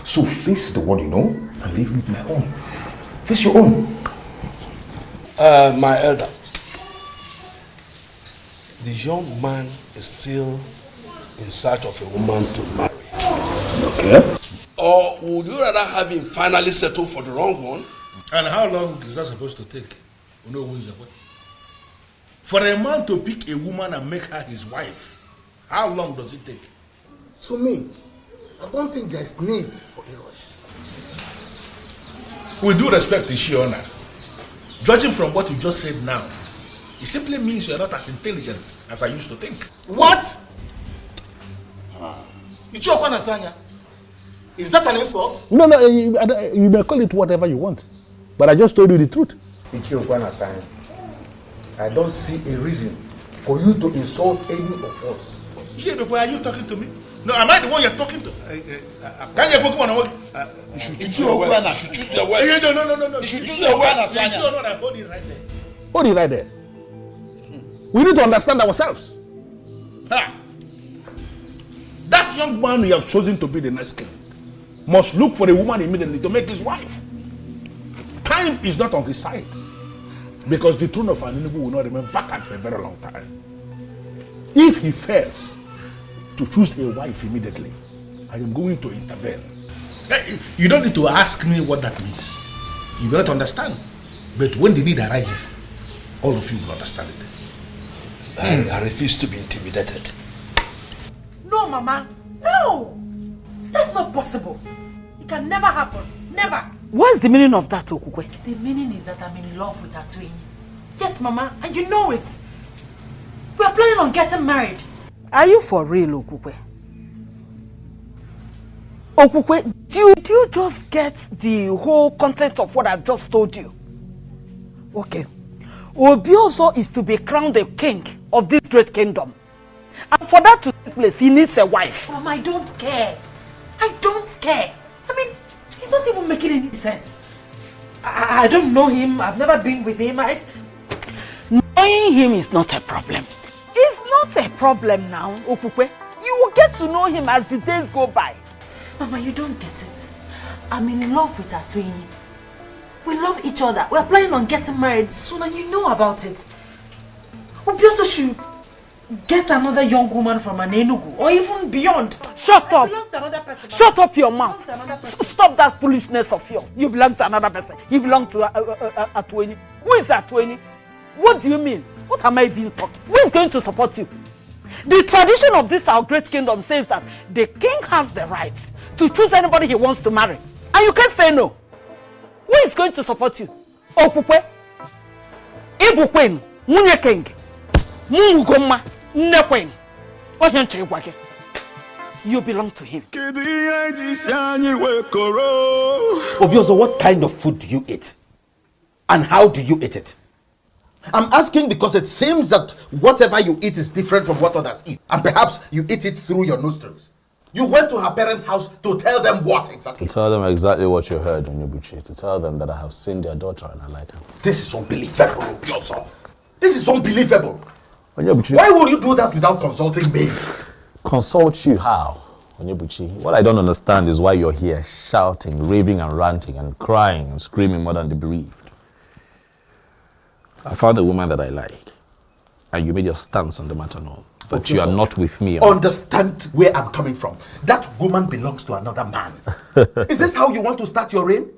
So face the one you know and live with my own. Face your own.
My elder, the young man is still in search of a woman to marry.
Okay.
Or would you rather have him finally settle for the wrong one?
And how long is that supposed to take? For a man to pick a woman and make her his wife, how long does it take?
To me, I don't think there's need for a rush.
With due respect to Shiona, judging from what you just said now, it simply means you're not as intelligent as I used to think.
What? Is that an insult?
No, you may call it whatever you want. But I just told you the truth.
I don't see a reason for you to insult any of us.
Before are you talking to me? No, am I the one you're talking to? Can you go on?
You should choose your words. You should choose your words.
No.
You should choose your words.
Hold it right there.
Hold it right there. We need to understand ourselves.
That young man you have chosen to be the next king must look for a woman immediately to make his wife. Time is not on his side. Because the throne of Aninubu will not remain vacant for a very long time. If he fails to choose a wife immediately, I am going to intervene. You don't need to ask me what that means. You will not understand. But when the need arises, all of you will understand it.
I refuse to be intimidated.
No, Mama. No! That's not possible. It can never happen. Never.
What's the meaning of that, Okukwe?
The meaning is that I'm in love with Atuini. Yes, Mama, and you know it. We're planning on getting married.
Are you for real, Okukwe? Okukwe, do you just get the whole content of what I've just told you? Okay. Obioso is to be crowned the king of this great kingdom. And for that to take place, he needs a wife.
Mama, I don't care. I don't care. I mean, it's not even making any sense. I don't know him. I've never been with him.
Knowing him is not a problem. It's not a problem now, Okukwe. You will get to know him as the days go by.
Mama, you don't get it. I'm in love with Atuini. We love each other. We're planning on getting married soon and you know about it. Obioso should get another young woman from an Enugu or even beyond.
Shut up.
Belong to another person.
Shut up your mouth. Stop that foolishness of yours. You belong to another person. You belong to Atuini. Who is Atuini? What do you mean? What am I even talking? Who is going to support you? The tradition of this our great kingdom says that the king has the right to choose anybody he wants to marry. And you can't say no. Who is going to support you? Okukwe? Ibukwen? Munye king? Mungoma? Nekwen? You belong to him.
Obioso, what kind of food do you eat? And how do you eat it?
I'm asking because it seems that whatever you eat is different from what others eat. And perhaps you eat it through your nostrils. You went to her parents' house to tell them what exactly?
To tell them exactly what you heard, Onyebuchi. To tell them that I have seen their daughter and I like her.
This is unbelievable, Obioso. This is unbelievable.
Onyebuchi.
Why would you do that without consulting me?
Consult you how? Onyebuchi, what I don't understand is why you're here shouting, raving and ranting and crying and screaming more than the bereaved. I found a woman that I like, and you made your stance on the matter known. But okay, you are not with me.
Understand where I'm coming from. That woman belongs to another man. Is this how you want to start your reign?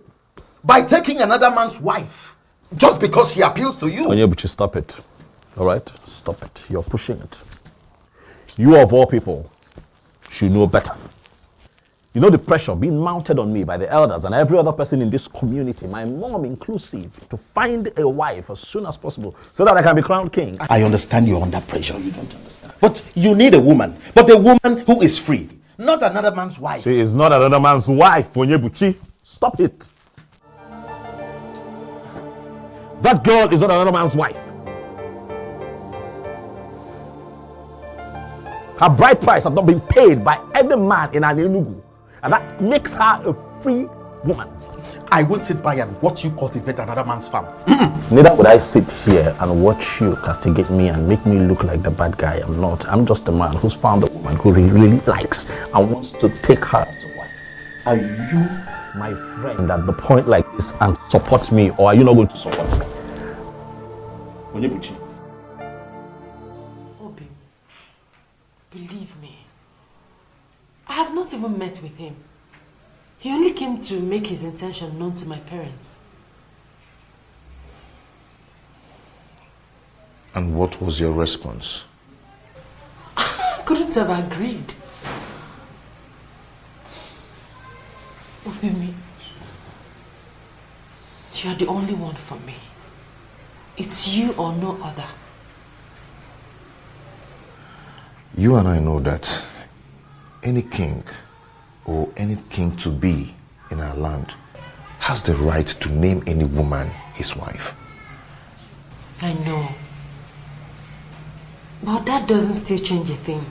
By taking another man's wife, just because she appeals to you?
Onyebuchi, stop it. All right? Stop it. You're pushing it. You of all people should know better. You know the pressure being mounted on me by the elders and every other person in this community, my mom inclusive, to find a wife as soon as possible so that I can be crowned king.
I understand you're under pressure. You don't understand. But you need a woman. But a woman who is free. Not another man's wife.
She is not another man's wife, Onyebuchi. Stop it. That girl is not another man's wife. Her bride price has not been paid by any man in an Enugu. And that makes her a free woman.
I won't sit by and watch you cultivate another man's farm.
Neither would I sit here and watch you castigate me and make me look like the bad guy. I'm not. I'm just a man who's found a woman who he really likes and wants to take her as a wife. Are you my friend at the point like this and support me, or are you not going to support me?
Onyebuchi.
Obi, believe me. I have not even met with him. He only came to make his intention known to my parents.
And what was your response?
I couldn't have agreed. Obimi, you are the only one for me. It's you or no other.
You and I know that any king or any king to be in our land has the right to name any woman his wife.
I know. But that doesn't still change a thing.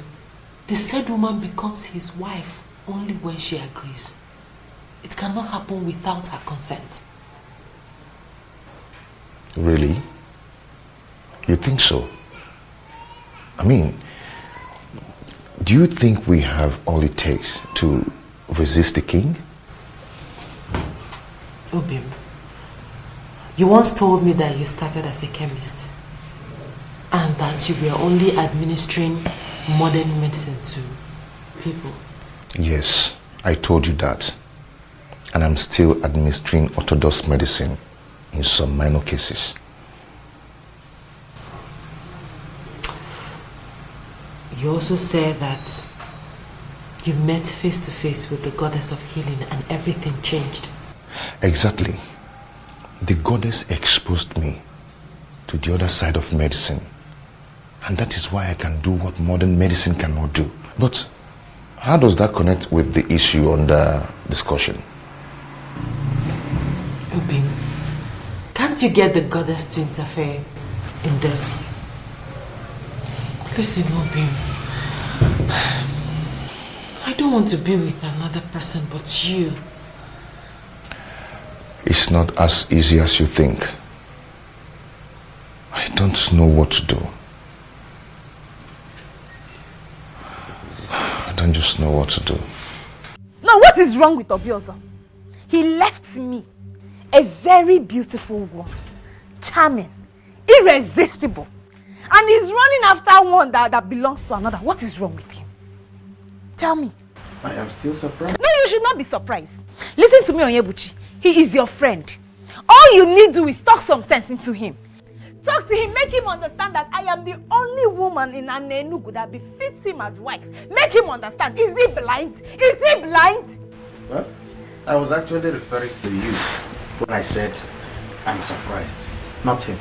The said woman becomes his wife only when she agrees. It cannot happen without her consent.
Really? You think so? I mean, do you think we have all it takes to resist the king?
Obim, you once told me that you started as a chemist and that you were only administering modern medicine to people.
Yes, I told you that. And I'm still administering orthodox medicine in some minor cases.
You also said that you met face to face with the goddess of healing and everything changed.
Exactly. The goddess exposed me to the other side of medicine. And that is why I can do what modern medicine cannot do. But how does that connect with the issue under discussion?
Obim, can't you get the goddess to interfere in this? Listen, Obim, I don't want to be with another person but you.
It's not as easy as you think. I don't know what to do. I don't just know what to do.
Now, what is wrong with Obiozo? He left me, a very beautiful woman, charming, irresistible, and he's running after one that belongs to another. What is wrong with him? Tell me.
I am still surprised.
No, you should not be surprised. Listen to me, Onyebuchi. He is your friend. All you need to do is talk some sense into him. Talk to him, make him understand that I am the only woman in Enugu that befits him as wife. Make him understand. Is he blind? Is he blind?
Well, I was actually referring to you when I said I'm surprised, not him.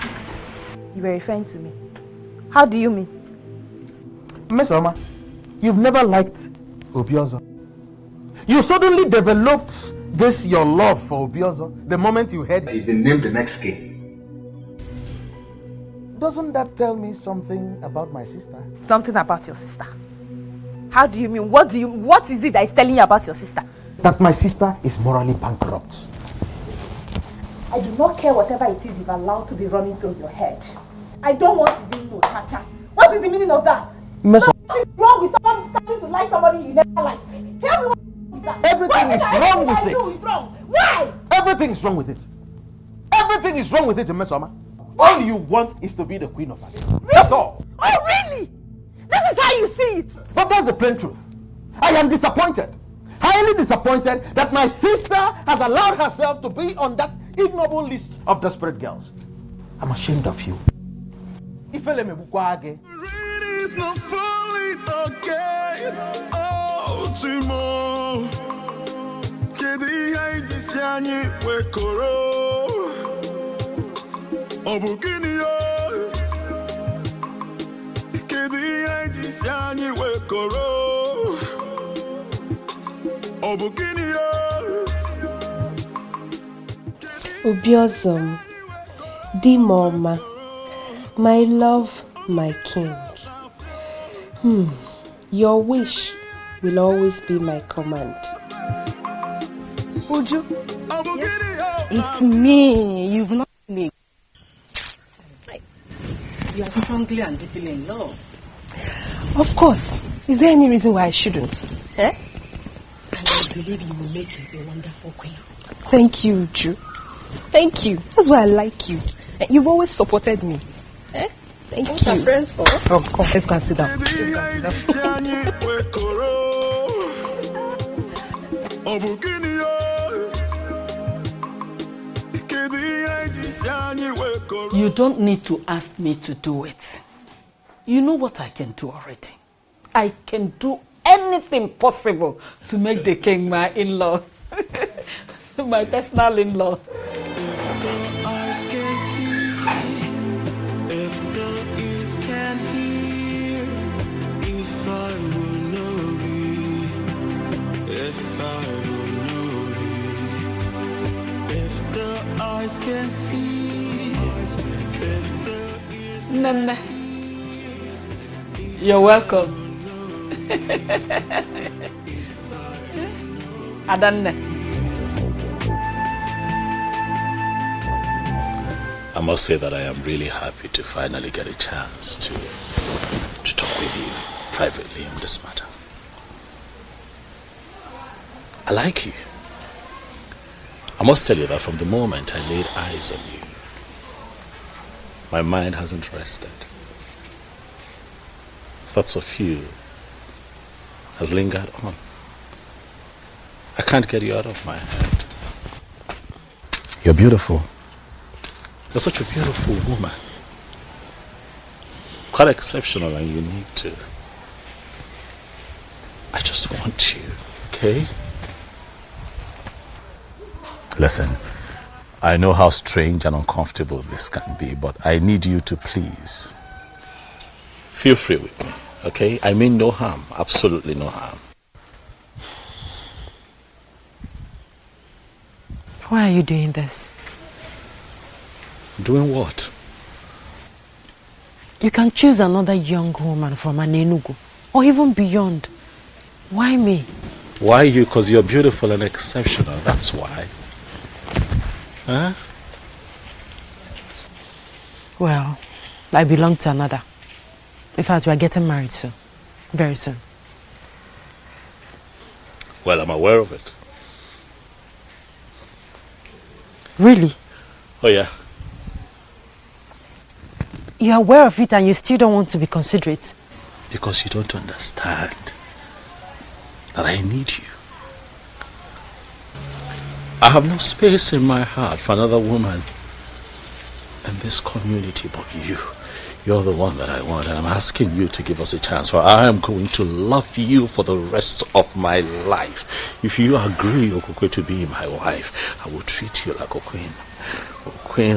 You were referring to me. How do you mean?
Miss Oma, you've never liked Obiozo. You suddenly developed this your love for Obiozo the moment you heard he's been named the next king. Doesn't that tell me something about my sister?
Something about your sister? How do you mean? What is it that is telling you about your sister?
That my sister is morally bankrupt.
I do not care whatever it is you've allowed to be running through your head. I don't want to be no cha-cha. What is the meaning of that?
Miss,
what is wrong with someone starting to like somebody you never liked? Tell me what is that?
Everything is wrong with it.
Is wrong. Why?
Everything is wrong with it. Everything is wrong with it, Miss Oma. All you want is to be the queen of us. Really? That's all.
Oh, really? That is how you see it.
But that's the plain truth. I am disappointed. Highly disappointed that my sister has allowed herself to be on that ignoble list of desperate girls. I'm ashamed of you. ifele mebukwa age.
It's not falling again. Oh, Timo. Kedi haiji siani wekoro. Obukini yo. Kedi haiji siani wekoro. Obukini yo.
Obiozom, Dimoma, my love, my king. Your wish will always be my command.
Uju, it's me. You've not me. You are strongly and deeply in love. Of course. Is there any reason why I shouldn't? Eh? And I believe you will make him a wonderful queen. Thank you, Uju. Thank you. That's why I like you. You've always supported me. Eh? Thank you. Our friends for? Oh, come, let's go and sit down.
You don't need to ask me to do it. You know what I can do already. I can do anything possible to make the king my in-law. My personal in-law.
Can see
Nana. You're welcome. Adanne.
I must say that I am really happy to finally get a chance to talk with you privately on this matter. I like you. I must tell you that from the moment I laid eyes on you, my mind hasn't rested. Thoughts of you has lingered on. I can't get you out of my head. You're beautiful. You're such a beautiful woman. Quite exceptional and unique too. I just want you, okay? Listen, I know how strange and uncomfortable this can be, but I need you to please feel free with me, okay? I mean no harm, absolutely no harm.
Why are you doing this?
Doing what?
You can choose another young woman from Anenugu, or even beyond. Why me?
Why you? Because you're beautiful and exceptional, that's why. Huh?
Well, I belong to another. In fact, we are getting married soon. Very soon.
Well, I'm aware of it.
Really?
Oh, yeah.
You're aware of it and you still don't want to be considerate?
Because you don't understand that I need you. I have no space in my heart for another woman in this community but you. You're the one that I want, and I'm asking you to give us a chance, for I am going to love you for the rest of my life. If you agree, Okokwe, to be my wife, I will treat you like a queen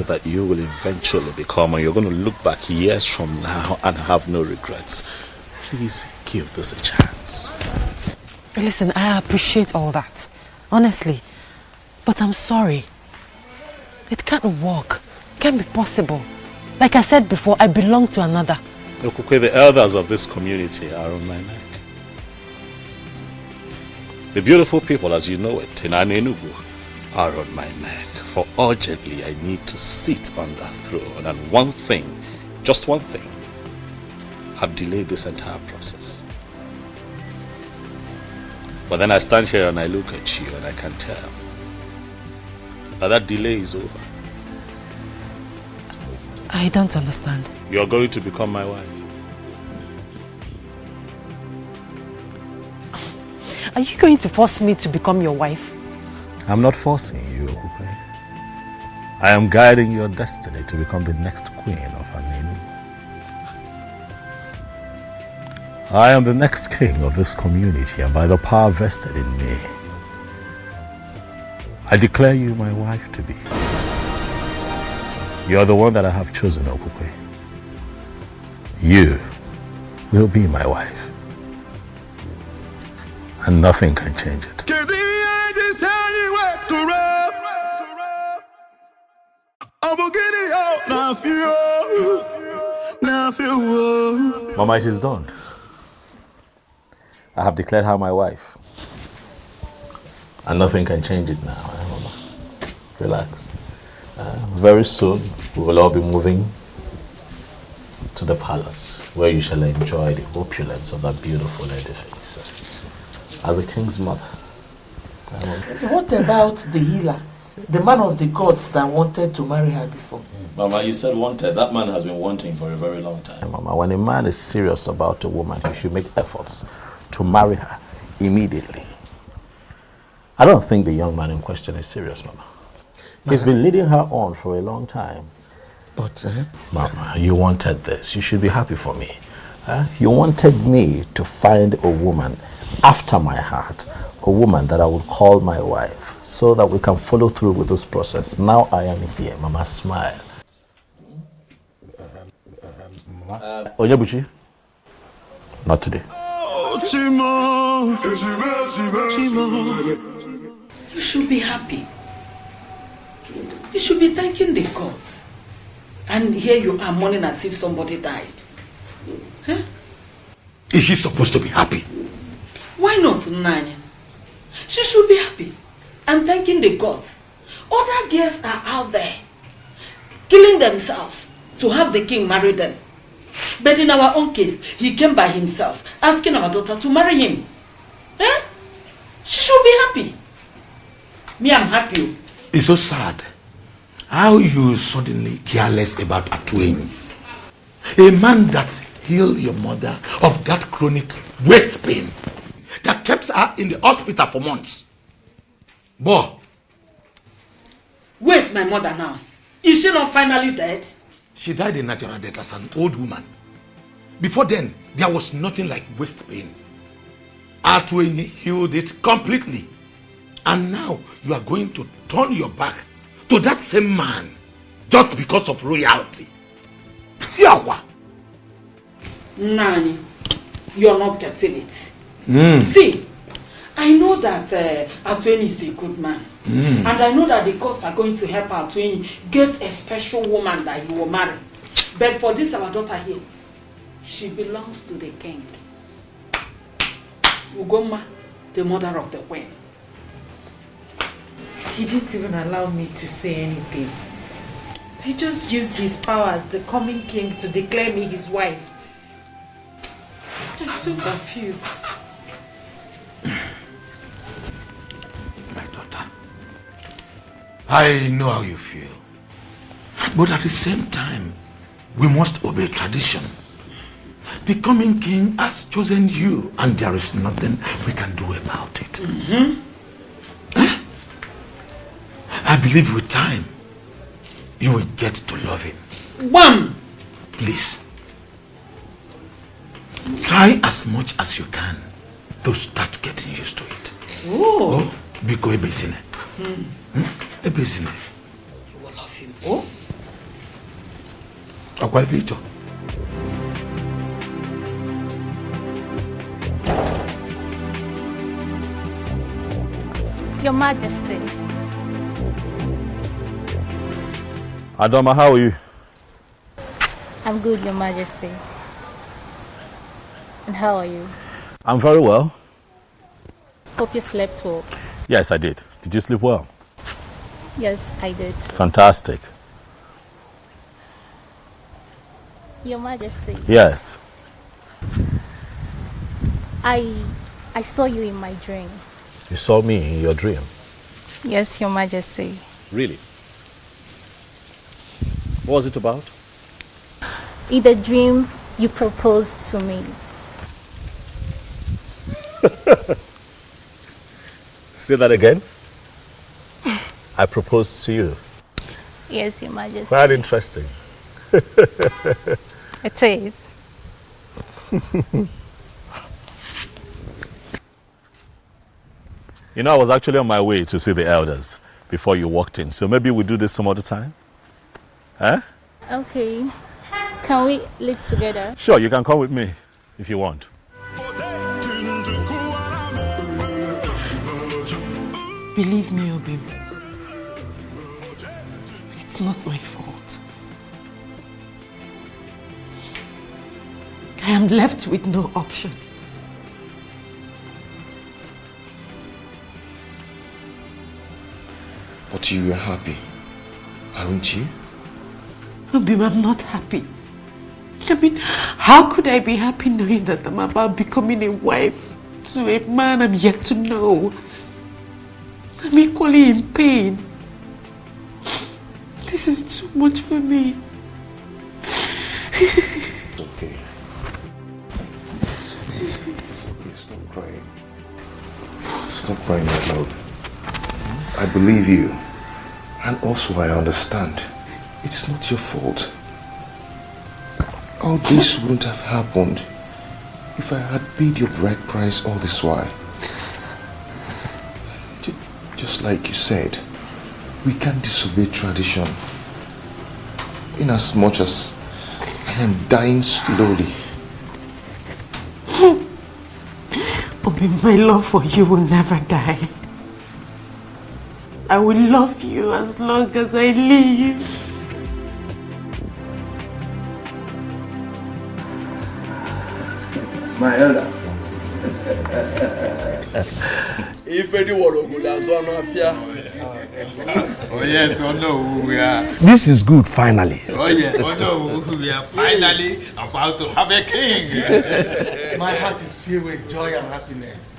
that you will eventually become, and you're going to look back years from now and have no regrets. Please give this a chance.
Listen, I appreciate all that, honestly, but I'm sorry. It can't work. It can't be possible. Like I said before, I belong to another.
Okokwe, the elders of this community are on my neck. The beautiful people, as you know it, in Anenugu, are on my neck. For urgently, I need to sit on that throne. And one thing, just one thing, have delayed this entire process. But then I stand here and I look at you and I can tell that delay is over.
I don't understand.
You're going to become my wife.
Are you going to force me to become your wife?
I'm not forcing you, Okukwe. I am guiding your destiny to become the next queen of Anenugu. I am the next king of this community, and by the power vested in me, I declare you my wife to be. You are the one that I have chosen, Okukwe. You will be my wife, and nothing can change it. Mama, it is done. I have declared her my wife, and nothing can change it now. Mama, relax. Very soon we will all be moving to the palace, where you shall enjoy the opulence of that beautiful edifice as a king's mother.
What about the healer, the man of the gods that wanted to marry her before?
Mama, you said wanted. That man has been wanting for a very long time. Mama, when a man is serious about a woman, he should make efforts to marry her immediately. I don't think the young man in question is serious, Mama. He's been leading her on for a long time.
But,
Mama, you wanted this. You should be happy for me. You wanted me to find a woman after my heart, a woman that I would call my wife, so that we can follow through with this process. Now I am here. Mama, smile. Onyebuchi, not today.
You should be happy. You should be thanking the gods. And here you are mourning as if somebody died. Huh?
Is she supposed to be happy?
Why not, Nanya? She should be happy and thanking the gods. Other girls are out there killing themselves to have the king marry them. But in our own case, he came by himself, asking our daughter to marry him. Eh? She should be happy. Me, I'm happy.
It's so sad how you suddenly care less about Atueni. A man that healed your mother of that chronic waist pain that kept her in the hospital for months. Boy.
Where's my mother now? Is she not finally dead?
She died a natural death as an old woman. Before then, there was nothing like waist pain. Atueni healed it completely. And now you are going to turn your back to that same man just because of royalty. Fiawa!
Nani, you're not getting it. See, I know that Atueni is a good man. And I know that the gods are going to help Atueni get a special woman that he will marry. But for this, our daughter here, she belongs to the king. Ugoma, the mother of the queen.
He didn't even allow me to say anything. He just used his power as the coming king to declare me his wife. I'm so confused.
My daughter, I know how you feel. But at the same time, we must obey tradition. The coming king has chosen you, and there is nothing we can do about it. I believe with time, you will get to love him.
Bam!
Please, try as much as you can to start getting used to it.
Oh,
Biko ebesine. Ebesine.
You will love him. Oh?
Akwa Vito.
Your Majesty.
Adoma, how are you?
I'm good, Your Majesty. And how are you?
I'm very well.
Hope you slept well.
Yes, I did. Did you sleep well?
Yes, I did.
Fantastic.
Your Majesty.
Yes.
I saw you in my dream.
You saw me in your dream?
Yes, Your Majesty.
Really? What was it about?
In the dream, you proposed to me.
Say that again. I proposed to you.
Yes, Your Majesty.
Quite interesting.
It is.
You know, I was actually on my way to see the elders before you walked in. So maybe we'll do this some other time? Huh?
Okay. Can we live together?
Sure, you can come with me if you want.
Believe me, Obi. It's not my fault. I am left with no option.
But you were happy, aren't you?
Obi, I'm not happy. I mean, how could I be happy knowing that I'm about becoming a wife to a man I'm yet to know? I'm equally in pain. This is too much for me.
It's okay. It's okay, stop crying. Stop crying out loud. I believe you. And also I understand. It's not your fault. All this wouldn't have happened if I had paid your bride price all this while. Just like you said, we can't disobey tradition. In as much as I am dying slowly.
Bobby, my love for you will never die. I will love you as long as I live.
My elder. If anyone would have one of you.
Oh yes, oh no, we are.
This is good, finally.
Oh yeah, oh no, we are finally about to have a king.
My heart is filled with joy and happiness.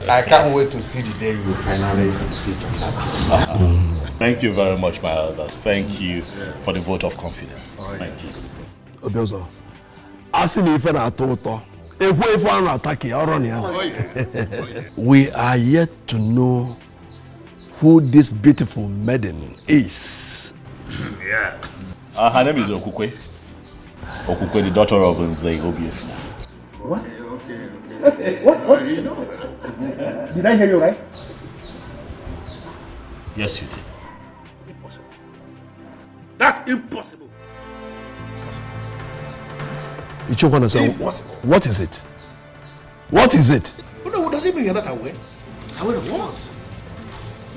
I can't wait to see the day you finally sit on that throne.
Thank you very much, my elders. Thank you for the vote of confidence. Thank you.
Obiozo, asking if I told we are yet to know who this beautiful maiden is.
Yeah. Her name is Okukwe. Okukwe, the daughter of Nzei Obiefina.
What? What? You know? Did I hear you right?
Yes, you did.
Impossible. That's impossible.
Impossible. What is it? What is it?
No, does it mean you're not aware? Aware of what?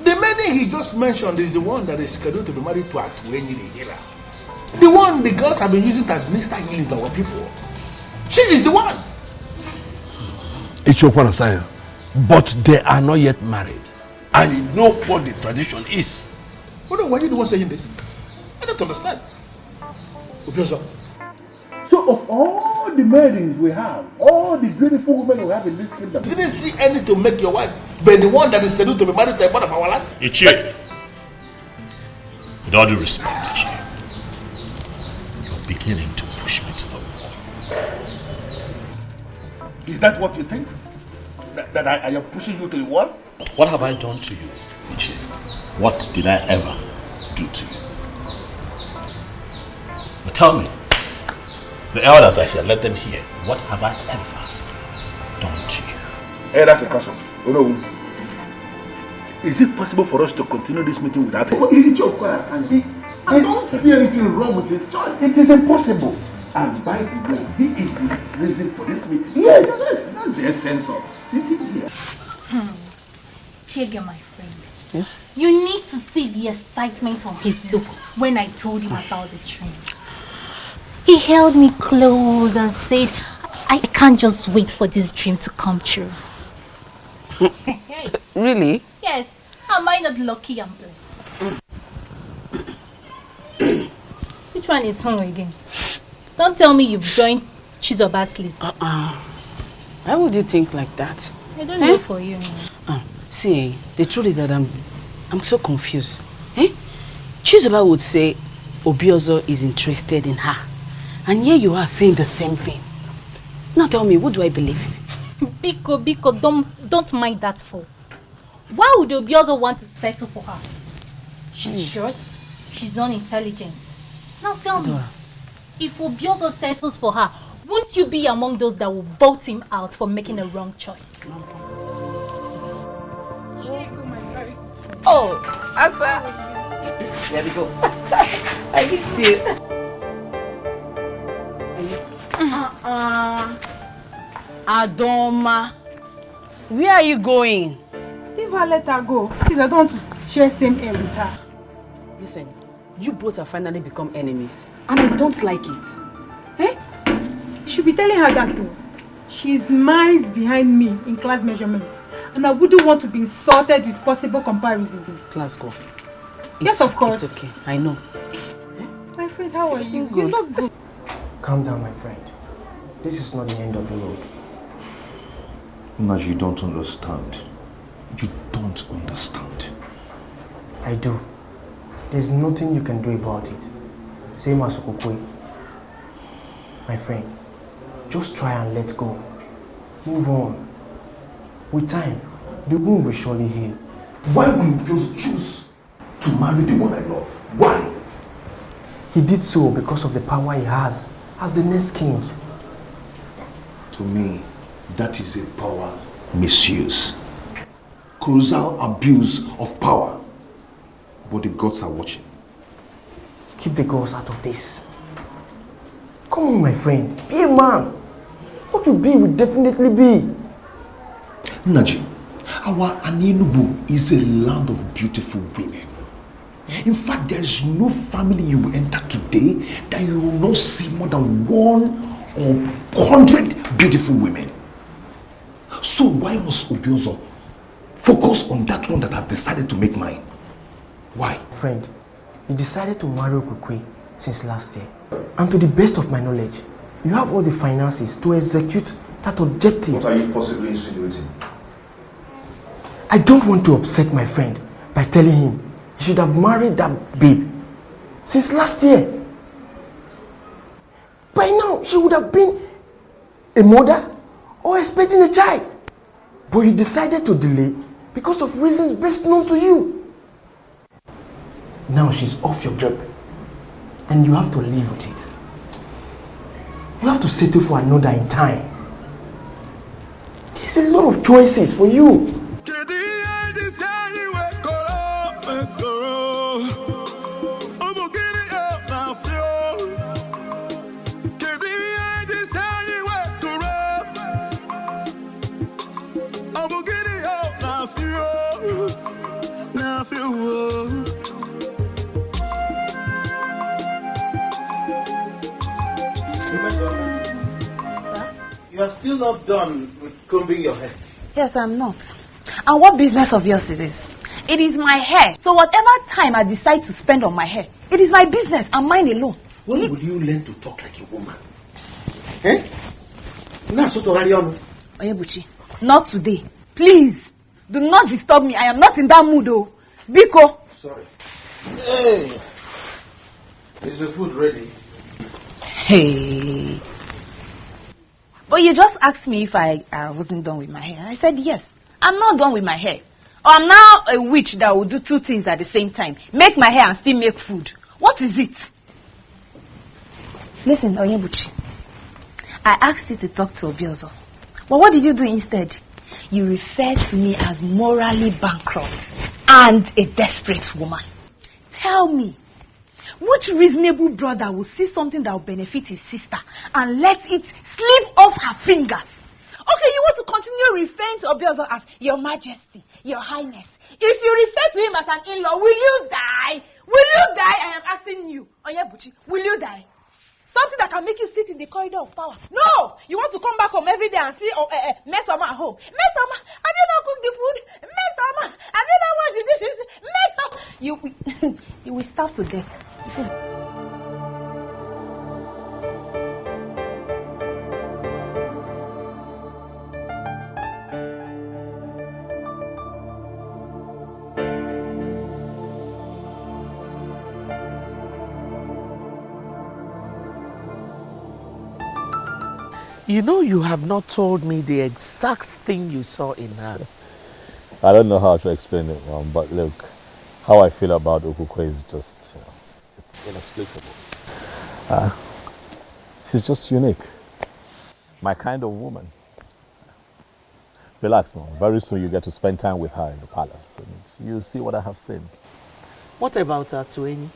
The maiden he just mentioned is the one that is scheduled to be married to Atuenyi the healer. The one the girls have been using to administer healing to our people. She is the one.
But they are not yet married. And you know what the tradition is.
Oh no, why are you the one saying this? I don't understand. Obiozo. So of all the maidens we have, all the beautiful women we have in this kingdom, you didn't see any to make your wife, but the one that is scheduled to be married to a part of our land?
Micheal, with all due respect, Micheal, you're beginning to push me to the wall.
Is that what you think? That I am pushing you to the wall?
What have I done to you, Micheal? What did I ever do to you? But tell me, the elders are here, let them hear. What have I ever done to you?
Hey, that's a question. Oh no. Is it possible for us to continue this meeting without him?
I don't see anything wrong with his choice.
It is impossible. And by the way, he is the reason for this meeting. Yes, that's the essence of sitting here.
Chege, my friend.
Yes?
You need to see the excitement on his look when I told him about the train. He held me close and said, I can't just wait for this dream to come true.
Really?
Yes. Am I not lucky and blessed? Which one is home again? Don't tell me you've joined Chizoba's sleep.
Why would you think like that?
I don't know for you.
See, the truth is that I'm so confused. Chizoba would say Obiozo is interested in her. And here you are saying the same thing. Now tell me, what do I believe?
Biko, don't mind that fool. Why would Obiozo want to settle for her? She's short, she's unintelligent. Now tell me, if Obiozo settles for her, won't you be among those that will vote him out for making a wrong choice?
Oh, Asa. There we go. I missed you.
Adoma, where are you going?
Leave her, let her go. Please, I don't want to share same air with her.
Listen, you both have finally become enemies, and I don't like it.
Eh? You should be telling her that too. She's miles behind me in class measurements, and I wouldn't want to be insulted with possible comparison.
Class go.
Yes, of course.
It's okay, I know.
My friend, how are you?
Good.
You look good.
Calm down, my friend. This is not the end of the road.
Naj, you don't understand. You don't understand.
I do. There's nothing you can do about it. Same as Okokwe. My friend, just try and let go. Move on. With time, the wound will surely heal.
Why will you just choose to marry the one I love? Why?
He did so because of the power he has as the next king.
To me, that is a power misuse. Colossal abuse of power. But the gods are watching.
Keep the gods out of this. Come on, my friend. Be a man. What you be will definitely be.
Naji, our Anenubu is a land of beautiful women. In fact, there is no family you will enter today that you will not see more than 100 beautiful women. So why must Obiozo focus on that one that I've decided to make mine? Why?
Friend, you decided to marry Okokwe since last year. And to the best of my knowledge, you have all the finances to execute that objective.
What are you possibly insinuating?
I don't want to upset my friend by telling him he should have married that babe since last year. By now, she would have been a mother or expecting a child. But you decided to delay because of reasons best known to you. Now she's off your grip and you have to live with it. You have to settle for another in time. There's a lot of choices for you.
You are still not done with combing your hair.
Yes, I'm not. And what business of yours it is? It is my hair. So whatever time I decide to spend on my hair, it is my business and mine alone.
When will you learn to talk like a woman? Eh?
Onyebuchi, not today. Please, do not disturb me. I am not in that mood, oh. Biko.
Sorry. Hey! Is the food ready?
Hey. But you just asked me if I wasn't done with my hair. I said yes. I'm not done with my hair. Or I'm now a witch that will do two things at the same time. Make my hair and still make food. What is it? Listen, Onyebuchi. I asked you to talk to Obiozo. But what did you do instead? You referred to me as morally bankrupt and a desperate woman. Tell me, which reasonable brother will see something that will benefit his sister and let it slip off her fingers? Okay, you want to continue referring to Obiozo as Your Majesty, Your Highness. If you refer to him as an in-law, will you die? Will you die? I am asking you. Onyebuchi, will you die? Something that can make you sit in the corridor of power. No! You want to come back home every day and see Mesoma at home. Mesoma, have you not cooked the food? Mesoma, have you not washed the dishes? Mesoma! You will starve to death.
You know you have not told me the exact thing you saw in her.
I don't know how to explain it, Mom, but look, how I feel about Okokwe is just, it's inexplicable. She's just unique. My kind of woman. Relax, Mom. Very soon you get to spend time with her in the palace. And you'll see what I have seen.
What about Atueni?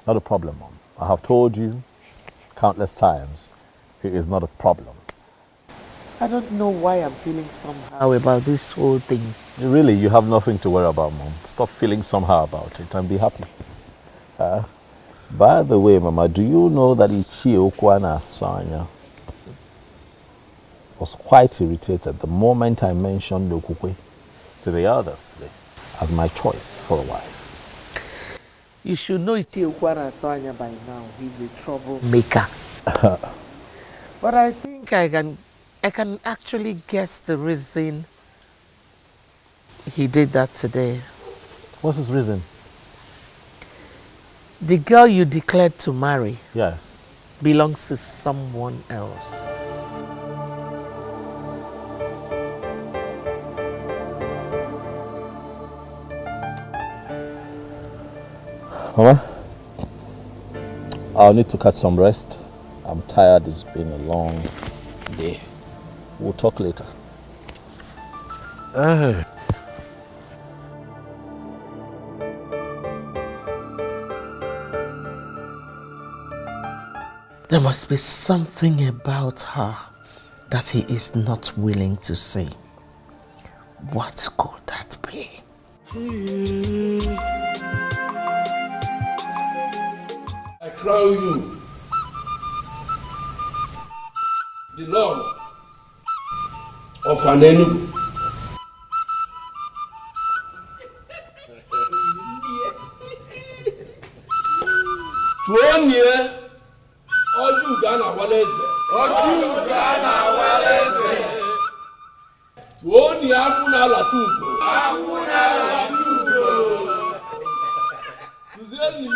Not a problem, Mom. I have told you countless times, he is not a problem.
I don't know why I'm feeling somehow about this whole thing.
Really, you have nothing to worry about, Mom. Stop feeling somehow about it and be happy. By the way, Mama, do you know that Micheal Asanya was quite irritated the moment I mentioned Okukwe to the others today as my choice for a wife?
You should know Micheal Asanya by now. He's a troublemaker. But I think I can actually guess the reason he did that today.
What's his reason?
The girl you declared to marry,
yes,
belongs to someone else.
Mama, I'll need to catch some rest. I'm tired. It's been a long day. We'll talk later.
There must be something about her that he is not willing to say. What could that be?
I crown you the Lord of Anenu. Tuonye Oju Ghana Walese. Oju Ghana Walese. Tuonye Akuna Latugo. Akuna Latugo. Tuzeli